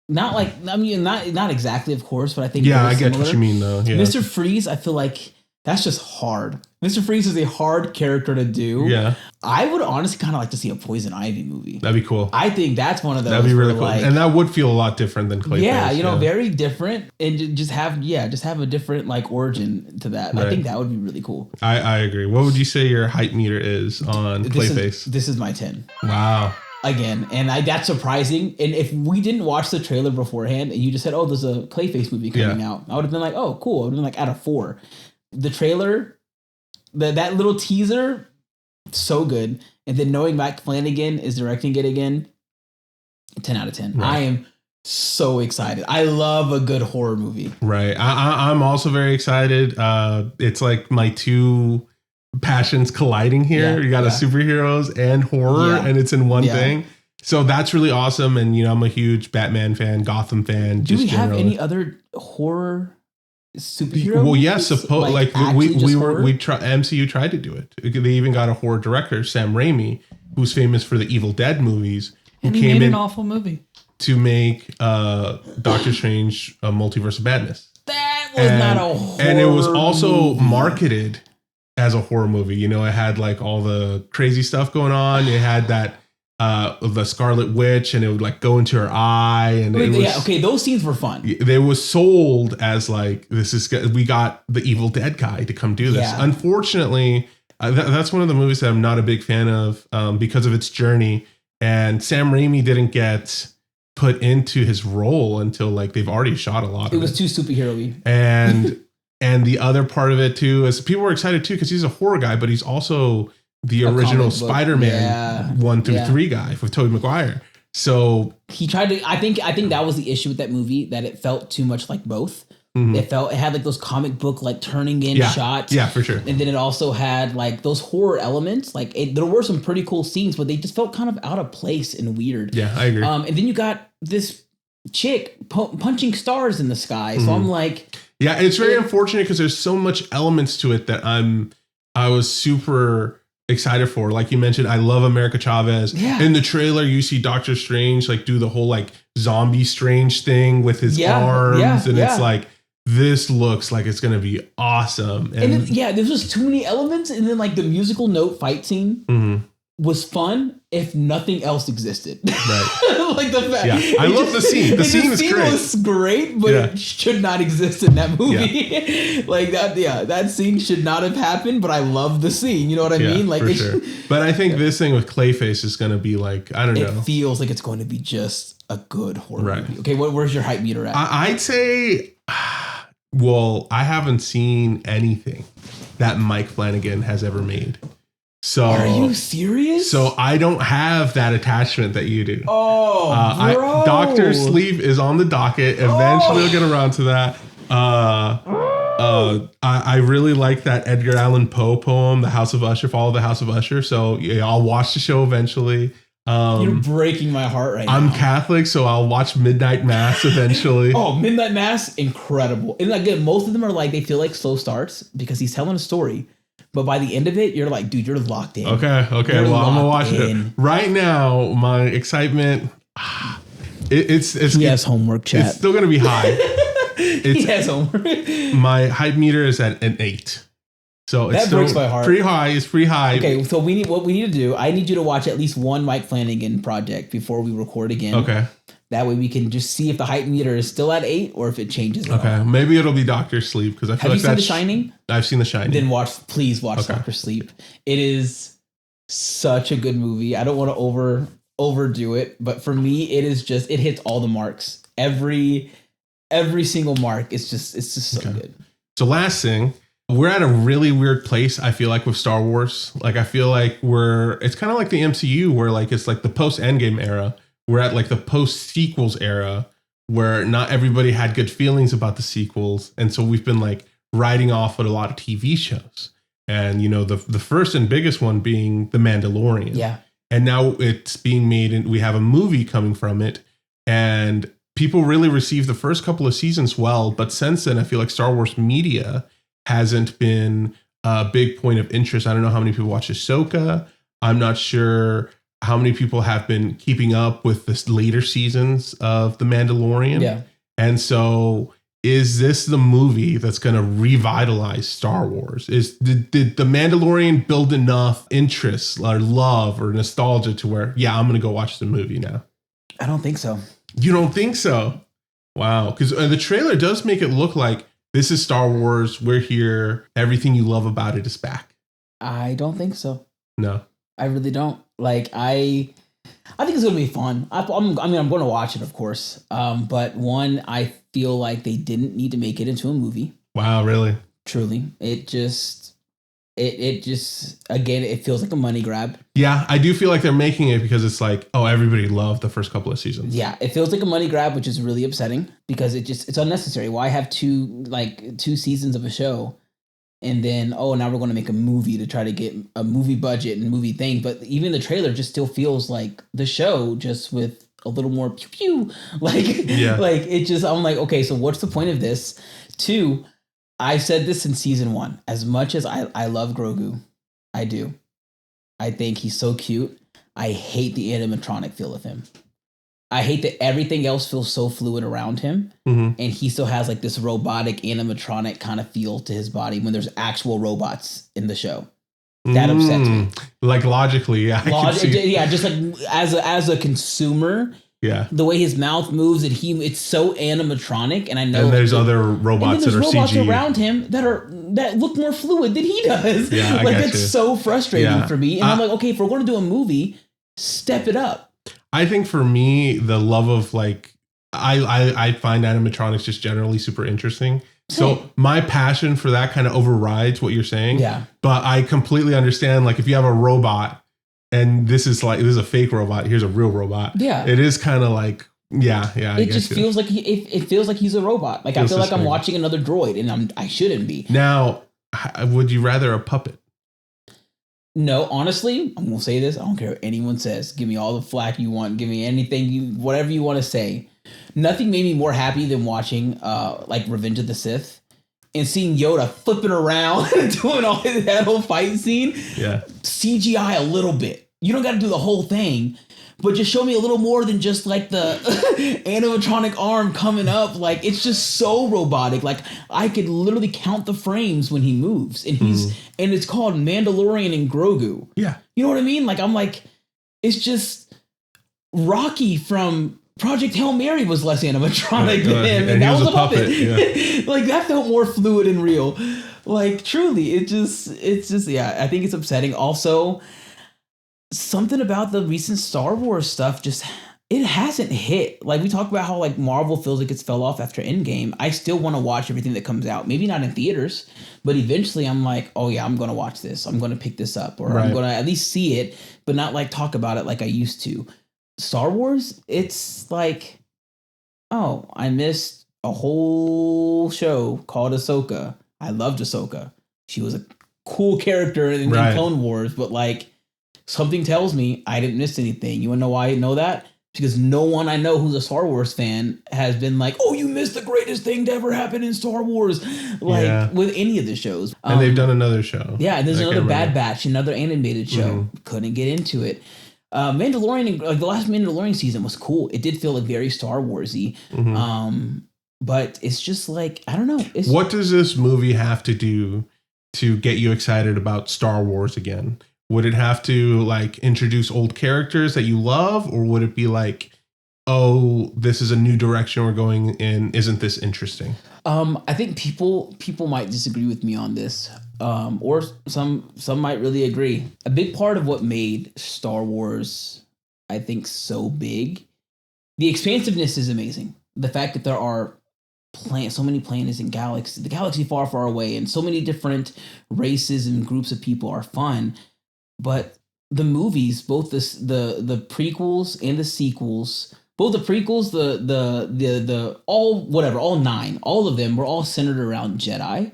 Not exactly, of course, but I think I get what you mean, though. Yeah. Mr. Freeze, I feel like that's just hard. Mr. Freeze is a hard character to do. Yeah. I would honestly kind of like to see a Poison Ivy movie. That'd be cool. I think that's one of those. That'd be really cool. And that would feel a lot different than Clayface. Yeah, very different. And just have a different like origin to that. Right. I think that would be really cool. I agree. What would you say your hype meter is on Clayface? This is my 10. Wow. Again, and that's surprising. And if we didn't watch the trailer beforehand and you just said, oh, there's a Clayface movie coming out, I would have been like, oh, cool. I would have been like at a 4. The trailer, that little teaser, so good. And then knowing Mike Flanagan is directing it again, 10 out of 10. Right. I am so excited. I love a good horror movie. Right. I'm also very excited. It's like my two passions colliding here. Yeah, You got a superheroes and horror, and it's in one thing. So that's really awesome. And, you know, I'm a huge Batman fan, Gotham fan. Do we have any other horror superhero? Well, yes, MCU tried to do it. They even got a horror director, Sam Raimi, who's famous for the Evil Dead movies, and he made an awful movie to make Doctor Strange: Multiverse of Madness. That was not a horror and it was also movie. marketed as a horror movie. You know, it had like all the crazy stuff going on. It had that the Scarlet Witch, and it would like go into her eye, and those scenes were fun. They was sold as like, we got the Evil Dead guy to come do this. Yeah. Unfortunately, that's one of the movies that I'm not a big fan of because of its journey. And Sam Raimi didn't get put into his role until like they've already shot a lot of it. It was too superhero-y. And the other part of it too is people were excited too because he's a horror guy, but he's also the original Spider-Man 1 through 3 guy with Tobey Maguire. So he tried to. I think that was the issue with that movie, that it felt too much like both. Mm-hmm. It had like those comic book like turning in shots. Yeah, for sure. And then it also had like those horror elements. Like there were some pretty cool scenes, but they just felt kind of out of place and weird. Yeah, I agree. And then you got this chick punching stars in the sky. So I'm like, yeah, it's very unfortunate because there's so much elements to it that I was super excited for. Like you mentioned, I love America Chavez. Yeah. In the trailer, you see Doctor Strange like do the whole like zombie Strange thing with his arms, and it's like, this looks like it's gonna be awesome. And then, there's just too many elements, and then like the musical note fight scene was fun if nothing else existed. Right. Like the fact. Yeah, I love the scene. The scene is great. Was great, but it should not exist in that movie. Yeah. Like that. Yeah, that scene should not have happened. But I love the scene. You know what I mean? Like, for sure. But I think this thing with Clayface is going to be like, I don't know. It feels like it's going to be just a good horror movie. Okay, where's your hype meter at? I'd say, well, I haven't seen anything that Mike Flanagan has ever made. So are you serious? So I don't have that attachment that you do. Oh, bro. Doctor Sleep is on the docket. Eventually, I'll get around to that. I really like that Edgar Allan Poe poem, "The House of Usher," Follow the House of Usher. So yeah, I'll watch the show eventually. You're breaking my heart right now. I'm Catholic, so I'll watch Midnight Mass eventually. Midnight Mass, incredible. And again, most of them are like, they feel like slow starts because he's telling a story. But by the end of it, you're like, dude, you're locked in. Okay. Well, I'm gonna watch it right now. My excitement, it's he has homework, chat. It's still gonna be high. He has homework. My hype meter is at an 8, so it's that breaks my heart. Pretty high. It's pretty high. Okay, so what we need to do. I need you to watch at least one Mike Flanagan project before we record again. Okay. That way we can just see if the hype meter is still at 8 or if it changes. Okay, maybe it'll be Doctor Sleep because I feel like that's. Have you seen The Shining? I've seen The Shining. Then please watch Doctor Sleep. It is such a good movie. I don't want to overdo it, but for me, it hits all the marks. Every single mark. It's just so good. So last thing, we're at a really weird place. I feel like with Star Wars, like I feel like it's kind of like the MCU, where like it's like the post Endgame era. We're at like the post-sequels era where not everybody had good feelings about the sequels. And so we've been like riding off with a lot of TV shows. And, you know, the first and biggest one being The Mandalorian. Yeah. And now it's being made and we have a movie coming from it. And people really received the first couple of seasons well. But since then, I feel like Star Wars media hasn't been a big point of interest. I don't know how many people watch Ahsoka. I'm not sure how many people have been keeping up with the later seasons of The Mandalorian. Yeah. And so is this the movie that's going to revitalize Star Wars? Did The Mandalorian build enough interest or love or nostalgia to where, I'm going to go watch the movie now? I don't think so. You don't think so? Wow. Because the trailer does make it look like this is Star Wars. We're here. Everything you love about it is back. I don't think so. No. I really don't. Like, I think it's going to be fun. I'm going to watch it, of course. But one, I feel like they didn't need to make it into a movie. Wow, really? Truly. It it just, again, it feels like a money grab. Yeah, I do feel like they're making it because it's like, oh, everybody loved the first couple of seasons. Yeah, it feels like a money grab, which is really upsetting because it's unnecessary. Why have two seasons of a show and then, oh, now we're going to make a movie to try to get a movie budget and movie thing. But even the trailer just still feels like the show, just with a little more pew pew. Like, like it just, I'm like, okay, so what's the point of this? 2, I said this in season 1. As much as I love Grogu, I do. I think he's so cute. I hate the animatronic feel of him. I hate that everything else feels so fluid around him. And he still has like this robotic animatronic kind of feel to his body when there's actual robots in the show. That upsets me. Like logically, yeah. Yeah, just like as a consumer, yeah, the way his mouth moves and it's so animatronic, and I know. And there's other robots that are robots CG around him that look more fluid than he does. Yeah, like that's so frustrating for me. And I'm like, okay, if we're going to do a movie, step it up. I think for me, the love of like, I find animatronics just generally super interesting. So my passion for that kind of overrides what you're saying. Yeah. But I completely understand, like, if you have a robot and this is a fake robot, here's a real robot. Yeah. It is kind of like, yeah. It just feels like it feels like he's a robot. Like I feel like I'm watching another droid, and I shouldn't be. Now, would you rather a puppet? No, honestly, I'm gonna say this. I don't care what anyone says. Give me all the flack you want. Give me anything whatever you want to say. Nothing made me more happy than watching like Revenge of the Sith and seeing Yoda flipping around and doing that whole fight scene. Yeah. CGI a little bit. You don't got to do the whole thing, but just show me a little more than just like the animatronic arm coming up. Like it's just so robotic. Like I could literally count the frames when he moves, and and it's called Mandalorian and Grogu. Yeah. You know what I mean? Like I'm like, it's just Rocky from Project Hail Mary was less animatronic than him, and that was a puppet. Yeah. Like that felt more fluid and real. Like truly, it's just yeah. I think it's upsetting. Also, something about the recent Star Wars stuff it hasn't hit. Like we talked about how like Marvel feels like it's fell off after Endgame. I still want to watch everything that comes out. Maybe not in theaters, but eventually I'm like, oh yeah, I'm gonna watch this. I'm gonna pick this up, or I'm gonna at least see it, but not like talk about it like I used to. Star Wars, it's like, oh, I missed a whole show called Ahsoka. I loved Ahsoka. She was a cool character in Clone Wars, but like something tells me I didn't miss anything. You wanna know why I know that? Because no one I know who's a Star Wars fan has been like, oh, you missed the greatest thing to ever happen in Star Wars, like with any of the shows. And they've done another show. Yeah, and there's another Bad Batch, another animated show. Couldn't get into it. Mandalorian, like the last Mandalorian season was cool. It did feel like very Star Warsy. But it's just like, I don't know. What does this movie have to do to get you excited about Star Wars again? Would it have to like introduce old characters that you love, or would it be like, oh, this is a new direction we're going in? Isn't this interesting? I think people might disagree with me on this, or some might really agree. A big part of what made Star Wars, I think, so big, the expansiveness is amazing. The fact that there are so many planets and the galaxy far, far away, and so many different races and groups of people are fun. But the movies, both the prequels and the sequels. Both the prequels, all 9, all of them were all centered around Jedi.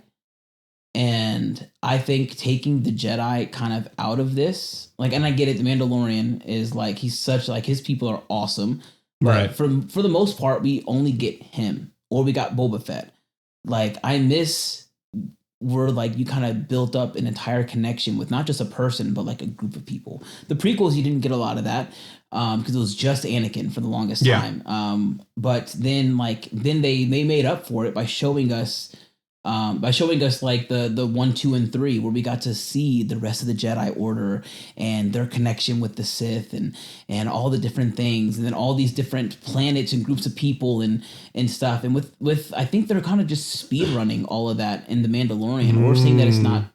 And I think taking the Jedi kind of out of this, like, and I get it, the Mandalorian is like, he's such, like, his people are awesome. But for the most part, we only get him, or we got Boba Fett. Like, I miss where, like, you kind of built up an entire connection with not just a person, but like a group of people. The prequels, you didn't get a lot of that. Because it was just Anakin for the longest time. But then they made up for it by showing us like the 1, 2, and 3, where we got to see the rest of the Jedi Order and their connection with the Sith and all the different things, and then all these different planets and groups of people and stuff. And with I think they're kind of just speed running all of that in the Mandalorian, or saying that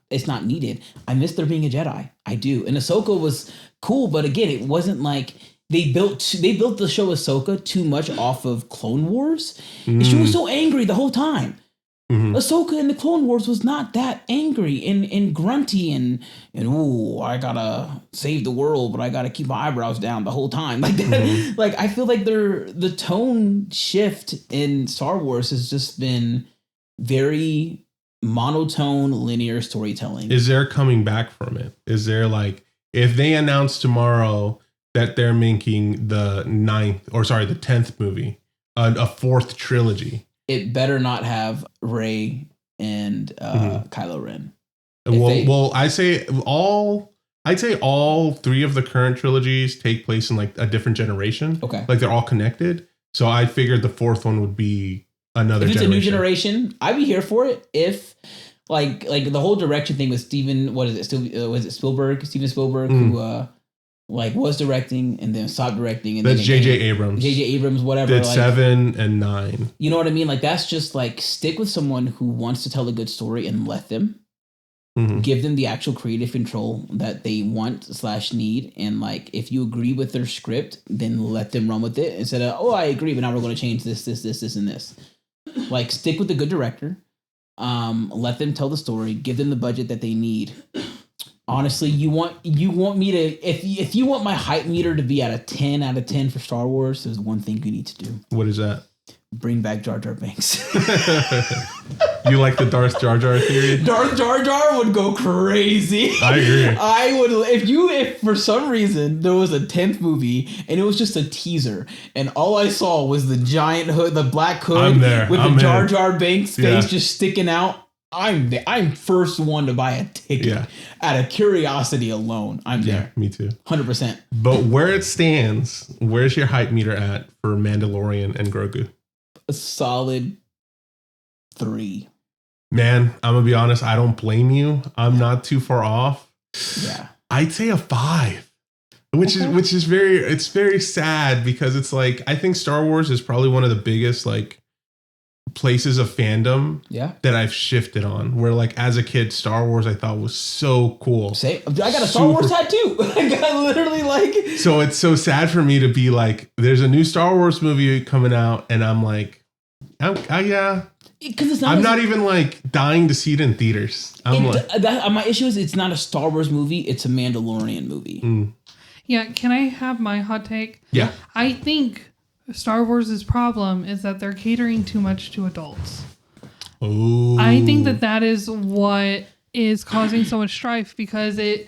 it's not needed. I miss there being a Jedi. I do. And Ahsoka was cool, but again, it wasn't like they built the show Ahsoka too much off of Clone Wars. And she was so angry the whole time. Ahsoka in the Clone Wars was not that angry and grunty and ooh, I gotta save the world, but I gotta keep my eyebrows down the whole time. Like that. Like I feel like the tone shift in Star Wars has just been very monotone, linear storytelling. Is there coming back from it? Is there like, if they announce tomorrow that they're making the 10th movie, a fourth trilogy, it better not have Rey and Kylo Ren. I'd say all three of the current trilogies take place in like a different generation. Okay. Like they're all connected. So I figured the fourth one would be another if it's generation. a new generation, I'd be here for it. If like the whole direction thing with Steven, was it Spielberg? Steven Spielberg, who was directing and then stopped directing, and that's J.J. Abrams. J.J. Abrams, whatever. Did 7 and 9. You know what I mean? Like that's just like stick with someone who wants to tell a good story and let them. Give them the actual creative control that they want / need, and like if you agree with their script, then let them run with it instead of I agree, but now we're going to change this, and this. Like stick with the good director. Let them tell the story. Give them the budget that they need. Honestly, you want me to if you want my hype meter to be at a 10 out of 10 for Star Wars, there's one thing you need to do. What is that? Bring back Jar Jar Binks. You like the Darth Jar Jar theory? Darth Jar Jar would go crazy. I agree. I would if for some reason there was a 10th movie and it was just a teaser and all I saw was the giant hood, the black hood with the Jar Jar Binks face just sticking out. I'm first one to buy a ticket out of curiosity alone. I'm there. Me too. 100%. But where it stands, where's your hype meter at for Mandalorian and Grogu? A solid 3. Man, I'm gonna be honest. I don't blame you. I'm not too far off. Yeah, I'd say a 5, which is very sad because it's like I think Star Wars is probably one of the biggest like places of fandom that I've shifted on. Where like as a kid, Star Wars I thought was so cool. I got a Star Wars tattoo. I got literally like. So it's so sad for me to be like, there's a new Star Wars movie coming out, and I'm like, yeah. Because I'm not even like dying to see it in theaters. My issue is it's not a Star Wars movie; it's a Mandalorian movie. Yeah, can I have my hot take? Yeah, I think Star Wars' problem is that they're catering too much to adults. Oh, I think that is what is causing so much strife because the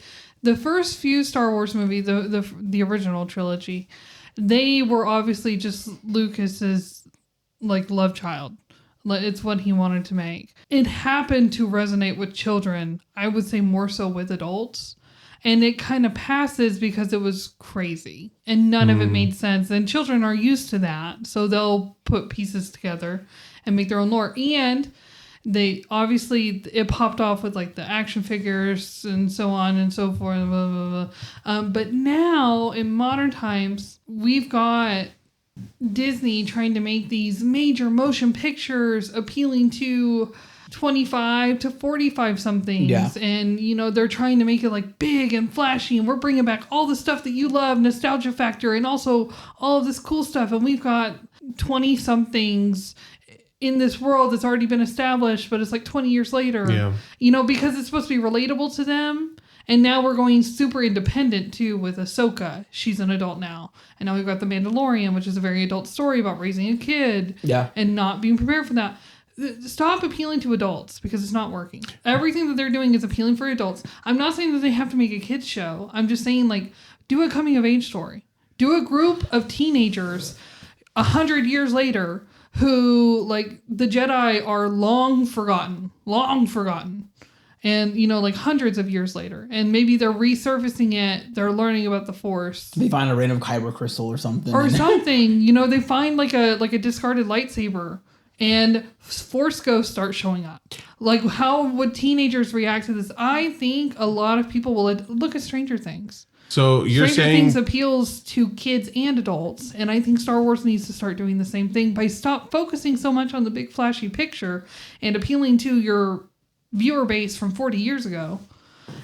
first few Star Wars movies, the original trilogy, they were obviously just Lucas's like love child. It's what he wanted to make. It happened to resonate with children, I would say more so with adults. And it kind of passes because it was crazy and none of it made sense. And children are used to that. So they'll put pieces together and make their own lore. And they obviously, it popped off with like the action figures and so on and so forth. Blah, blah, blah. But now in modern times, we've got Disney trying to make these major motion pictures appealing to 25 to 45 somethings. Yeah. And, they're trying to make it like big and flashy. And we're bringing back all the stuff that you love, nostalgia factor, and also all of this cool stuff. And we've got 20 somethings in this world that's already been established, but it's like 20 years later, because it's supposed to be relatable to them. And now we're going super independent too with Ahsoka. She's an adult now. And now we've got The Mandalorian, which is a very adult story about raising a kid and not being prepared for that. Stop appealing to adults because it's not working. Everything that they're doing is appealing for adults. I'm not saying that they have to make a kids show. I'm just saying like do a coming of age story. Do a group of teenagers 100 years later who like the Jedi are long forgotten. And, like hundreds of years later. And maybe they're resurfacing it. They're learning about the Force. They find a random kyber crystal or something. Or something. They find like a discarded lightsaber. And Force ghosts start showing up. Like, how would teenagers react to this? I think a lot of people will look at Stranger Things. So you're Stranger saying Things appeals to kids and adults. And I think Star Wars needs to start doing the same thing by stop focusing so much on the big flashy picture and appealing to your viewer base from 40 years ago,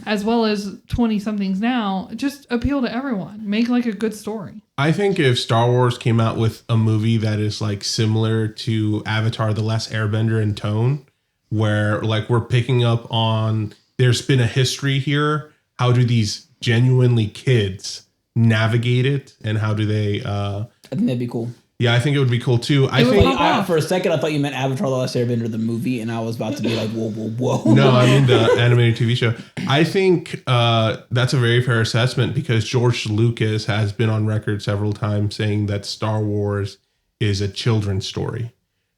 as well as 20 somethings now. Just appeal to everyone. Make like a good story. I think if Star Wars came out with a movie that is like similar to Avatar: The Last Airbender in tone, where like we're picking up on there's been a history here. How do these genuinely kids navigate it, and how do they I think that'd be cool. Yeah, I think it would be cool too. I think for a second I thought you meant Avatar: The Last Airbender, the movie, and I was about to be like, whoa. No, I mean the animated TV show. I think that's a very fair assessment, because George Lucas has been on record several times saying that Star Wars is a children's story.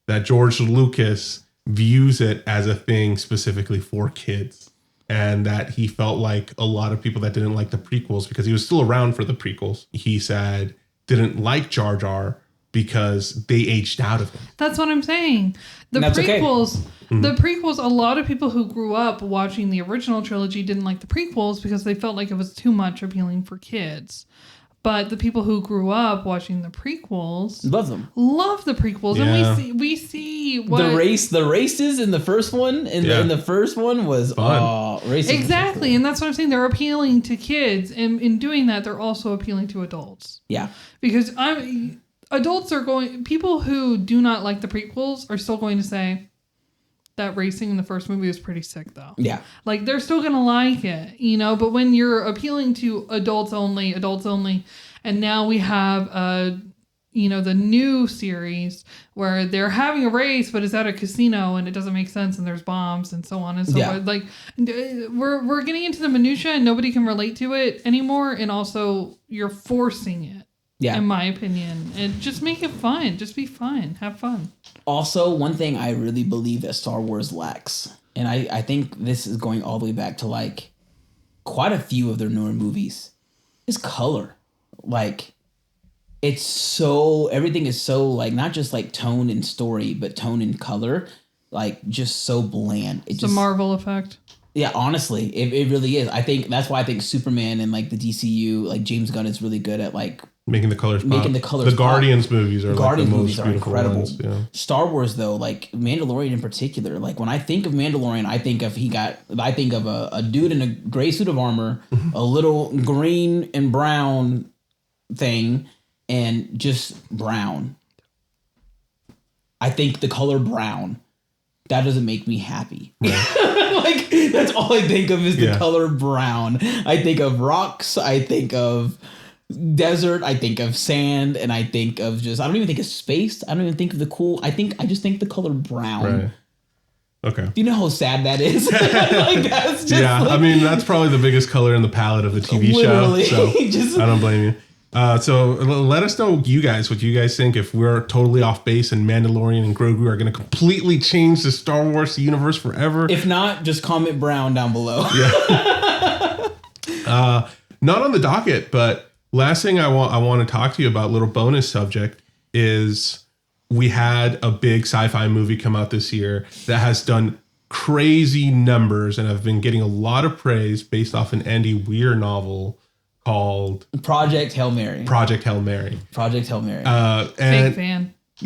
That George Lucas views it as a thing specifically for kids. And that he felt like a lot of people that didn't like the prequels, because he was still around for the prequels, he said didn't like Jar Jar because they aged out of him. That's what I'm saying. The prequels, a lot of people who grew up watching the original trilogy didn't like the prequels because they felt like it was too much appealing for kids. But the people who grew up watching the prequels love them. Love the prequels, yeah. And we see what the races in the first one. In the first one was racing. Exactly, and that's what I'm saying. They're appealing to kids, and in doing that, they're also appealing to adults. Yeah, because people who do not like the prequels are still going to say that racing in the first movie was pretty sick, though. Yeah. Like, they're still going to like it, you know? But when you're appealing to adults only, and now we have, the new series where they're having a race, but it's at a casino and it doesn't make sense and there's bombs and so on and so forth. Like, we're getting into the minutia and nobody can relate to it anymore. And also, you're forcing it. Yeah. In my opinion. And just make it fun. Just be fun. Have fun. Also, one thing I really believe that Star Wars lacks, and I think this is going all the way back to like quite a few of their newer movies, is color. Like, everything is so like not just like tone and story, but tone and color, like just so bland. It's a Marvel effect. Yeah, honestly, it really is. I think that's why I think Superman and like the DCU, like James Gunn is really good at like making the colors pop. The Guardians movies are like the most beautiful incredible. Ones, yeah. Star Wars though, like Mandalorian in particular, like when I think of Mandalorian, I think of a dude in a gray suit of armor, a little green and brown thing, and just brown. I think the color brown. That doesn't make me happy. Right. Like, that's all I think of is the color brown. I think of rocks. I think of desert. I think of sand. And I think of I don't even think of space. I don't even think of I just think the color brown. Right. Okay. Do you know how sad that is? Like, that's just I mean, that's probably the biggest color in the palette of the TV show. So I don't blame you. So let us know what you guys think, if we're totally off base and Mandalorian and Grogu are going to completely change the Star Wars universe forever. If not, just comment brown down below. Yeah. Not on the docket, but last thing I want to talk to you about, little bonus subject, is we had a big sci-fi movie come out this year that has done crazy numbers and have been getting a lot of praise based off an Andy Weir novel called Project Hail Mary. And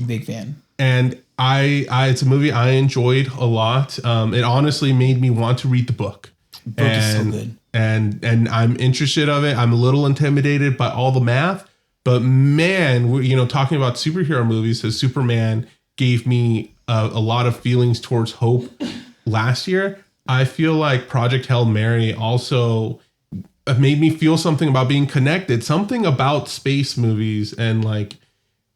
Big fan. And it's a movie I enjoyed a lot. It honestly made me want to read the book. The book is so good. And I'm interested of it. I'm a little intimidated by all the math, but man, talking about superhero movies, so Superman gave me a lot of feelings towards hope last year. I feel like Project Hail Mary also made me feel something about being connected, something about space movies, and like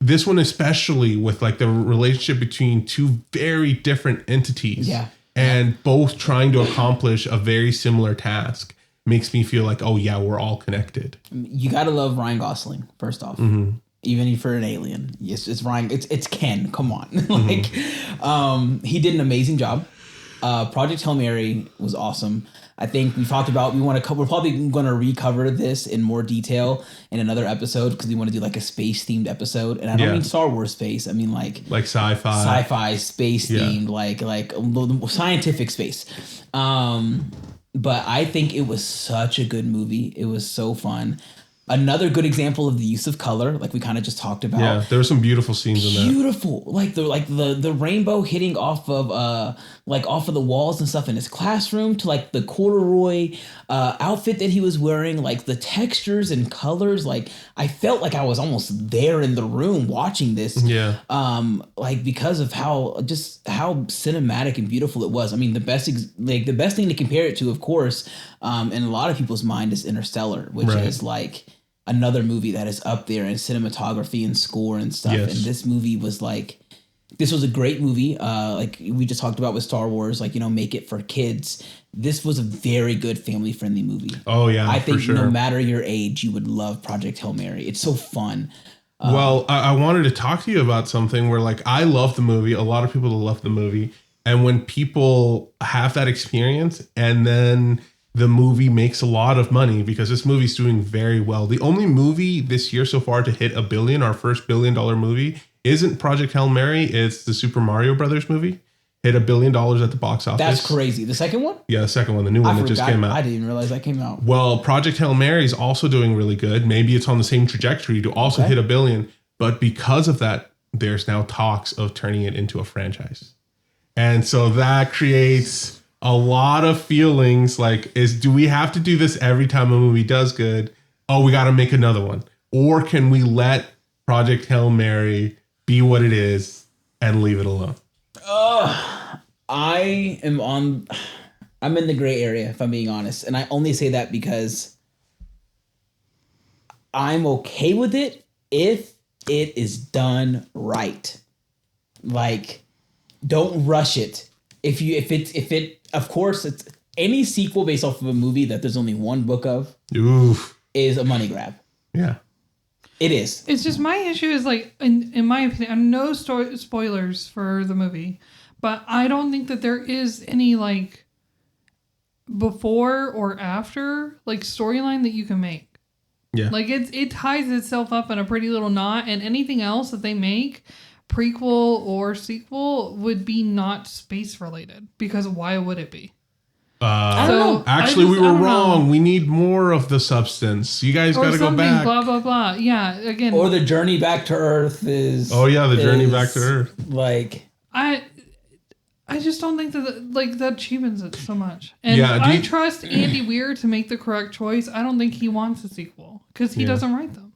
this one especially, with like the relationship between two very different entities, and both trying to accomplish a very similar task, makes me feel like, oh yeah, we're all connected. You gotta love Ryan Gosling first off. Mm-hmm. Even for an alien. Yes, it's Ryan. It's Ken. Come on. He did an amazing job. Project Hail Mary was awesome. I think we've talked about, we're probably going to recover this in more detail in another episode, because we want to do like a space themed episode. And I don't mean Star Wars space. I mean like sci-fi space themed, like scientific space. But I think it was such a good movie. It was so fun. Another good example of the use of color, like we kind of just talked about. Yeah, there were some beautiful scenes in that. Beautiful, like the rainbow hitting off of the walls and stuff in his classroom, to like the corduroy outfit that he was wearing, like the textures and colors. Like I felt like I was almost there in the room watching this. Yeah. Like because of how cinematic and beautiful it was. I mean, the best thing to compare it to, of course, in a lot of people's mind, is Interstellar, which is like another movie that is up there in cinematography and score and stuff. Yes. And this movie was like, this was a great movie. Like we just talked about with Star Wars, like, make it for kids. This was a very good family friendly movie. Oh yeah. I think for sure. no matter your age, you would love Project Hail Mary. It's so fun. Well, I wanted to talk to you about something where, like, I love the movie. A lot of people love the movie. And when people have that experience and then the movie makes a lot of money, because this movie's doing very well. The only movie this year so far to hit $1 billion, our first $1 billion movie, isn't Project Hail Mary. It's the Super Mario Brothers movie. Hit $1 billion at the box office. That's crazy. The second one? Yeah, the second one, the new one that just came out. I didn't even realize that came out. Well, Project Hail Mary is also doing really good. Maybe it's on the same trajectory to also hit $1 billion. But because of that, there's now talks of turning it into a franchise. And so that creates a lot of feelings. Like, do we have to do this every time a movie does good? Oh, we got to make another one. Or can we let Project Hail Mary be what it is and leave it alone? I'm in the gray area, if I'm being honest. And I only say that because I'm okay with it if it is done right. Like, don't rush it. Of course, it's any sequel based off of a movie that there's only one book of. Oof. Is a money grab. Yeah. It is. It's just, my issue is, like, in my opinion, I'm no spoilers for the movie, but I don't think that there is any, like, before or after, like, storyline that you can make. Yeah. Like, it ties itself up in a pretty little knot, and anything else that they make, prequel or sequel, would be not space related, because why would it be? Actually, we were wrong. We need more of the substance. You guys got to go back. Blah blah blah. Yeah, again. Or the journey back to Earth is. Oh yeah, the journey back to Earth. Like, I just don't think that cheapens it so much. And yeah, I trust Andy Weir to make the correct choice. I don't think he wants a sequel because he doesn't write them.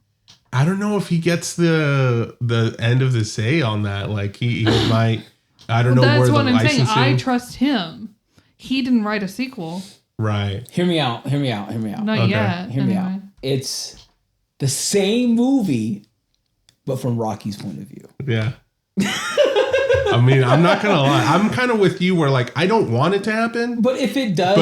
I don't know if he gets the end of the say on that. Like he might. I don't know where the licensing. That's what I'm saying. I trust him. He didn't write a sequel. Right. Hear me out. Not yet. Hear me out. It's the same movie, but from Rocky's point of view. Yeah. I mean, I'm not gonna lie. I'm kind of with you where, like, I don't want it to happen. But if it does,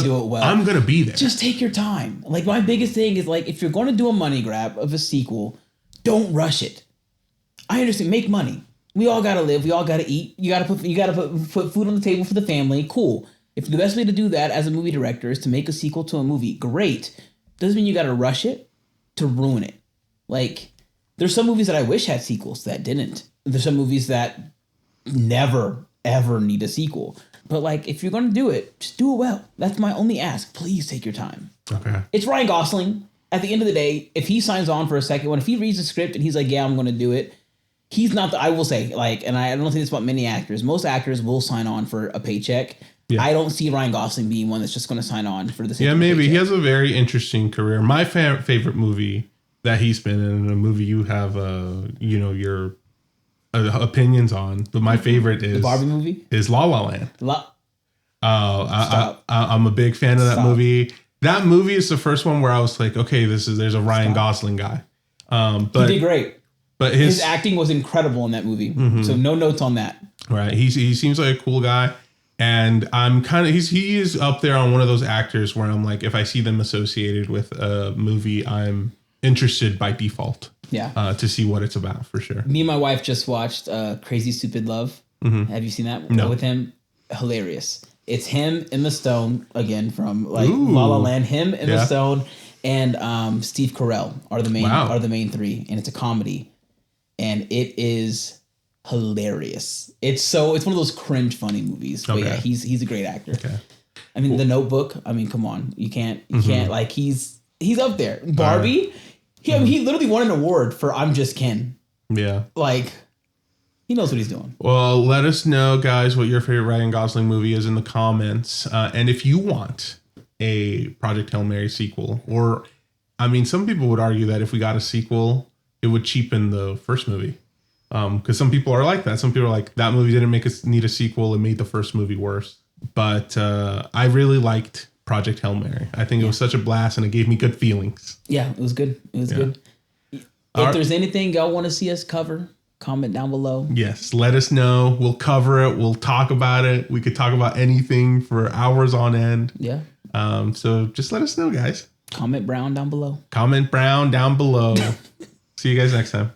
do it well. I'm gonna be there. Just take your time. Like, my biggest thing is, like, if you're going to do a money grab of a sequel, don't rush it. I understand. Make money. We all gotta live. We all gotta eat. You gotta put food on the table for the family. Cool. If the best way to do that as a movie director is to make a sequel to a movie, great. Doesn't mean you gotta rush it to ruin it. Like, there's some movies that I wish had sequels that didn't. There's some movies that never ever need a sequel. But, like, if you're gonna do it, just do it well. That's my only ask. Please take your time. Okay. It's Ryan Gosling. At the end of the day, if he signs on for a second one, if he reads the script and he's like, yeah, I'm gonna do it. He's not I will say, like, and I don't think it's about many actors. Most actors will sign on for a paycheck. Yeah. I don't see Ryan Gosling being one that's just going to sign on for the sake of a maybe. paycheck. He has a very interesting career. My favorite movie that he's been in, a movie you have, your opinions on, but my favorite is... The Barbie movie? Is La La Land. I'm a big fan of that movie. That movie is the first one where I was like, okay, there's a Ryan Gosling guy. But he did great. But his acting was incredible in that movie. Mm-hmm. So no notes on that. Right. He seems like a cool guy. And I'm kind of, he is up there on one of those actors where I'm like, if I see them associated with a movie, I'm interested by default. Yeah. To see what it's about, for sure. Me and my wife just watched Crazy Stupid Love. Mm-hmm. Have you seen that? No. With him? Hilarious. It's him, Emma Stone, again from La La Land. Him, Emma Stone, and Steve Carell are the main three, and it's a comedy. And it is hilarious. It's one of those cringe funny movies. But yeah, he's a great actor. Okay. I mean, The Notebook. I mean, come on, you can't like his He's up there. Barbie. He literally won an award for I'm Just Ken. Yeah. Like, he knows what he's doing. Well, let us know, guys, what your favorite Ryan Gosling movie is in the comments. And if you want a Project Hail Mary sequel, or, I mean, some people would argue that if we got a sequel, it would cheapen the first movie. Because some people are like that. Some people are like, that movie didn't make us need a sequel. It made the first movie worse. But I really liked Project Hail Mary. I think it was such a blast, and it gave me good feelings. Yeah, it was good. It was good. If there's anything y'all want to see us cover, comment down below. Yes, let us know. We'll cover it. We'll talk about it. We could talk about anything for hours on end. Yeah. So just let us know, guys. Comment brown down below. Comment brown down below. See you guys next time.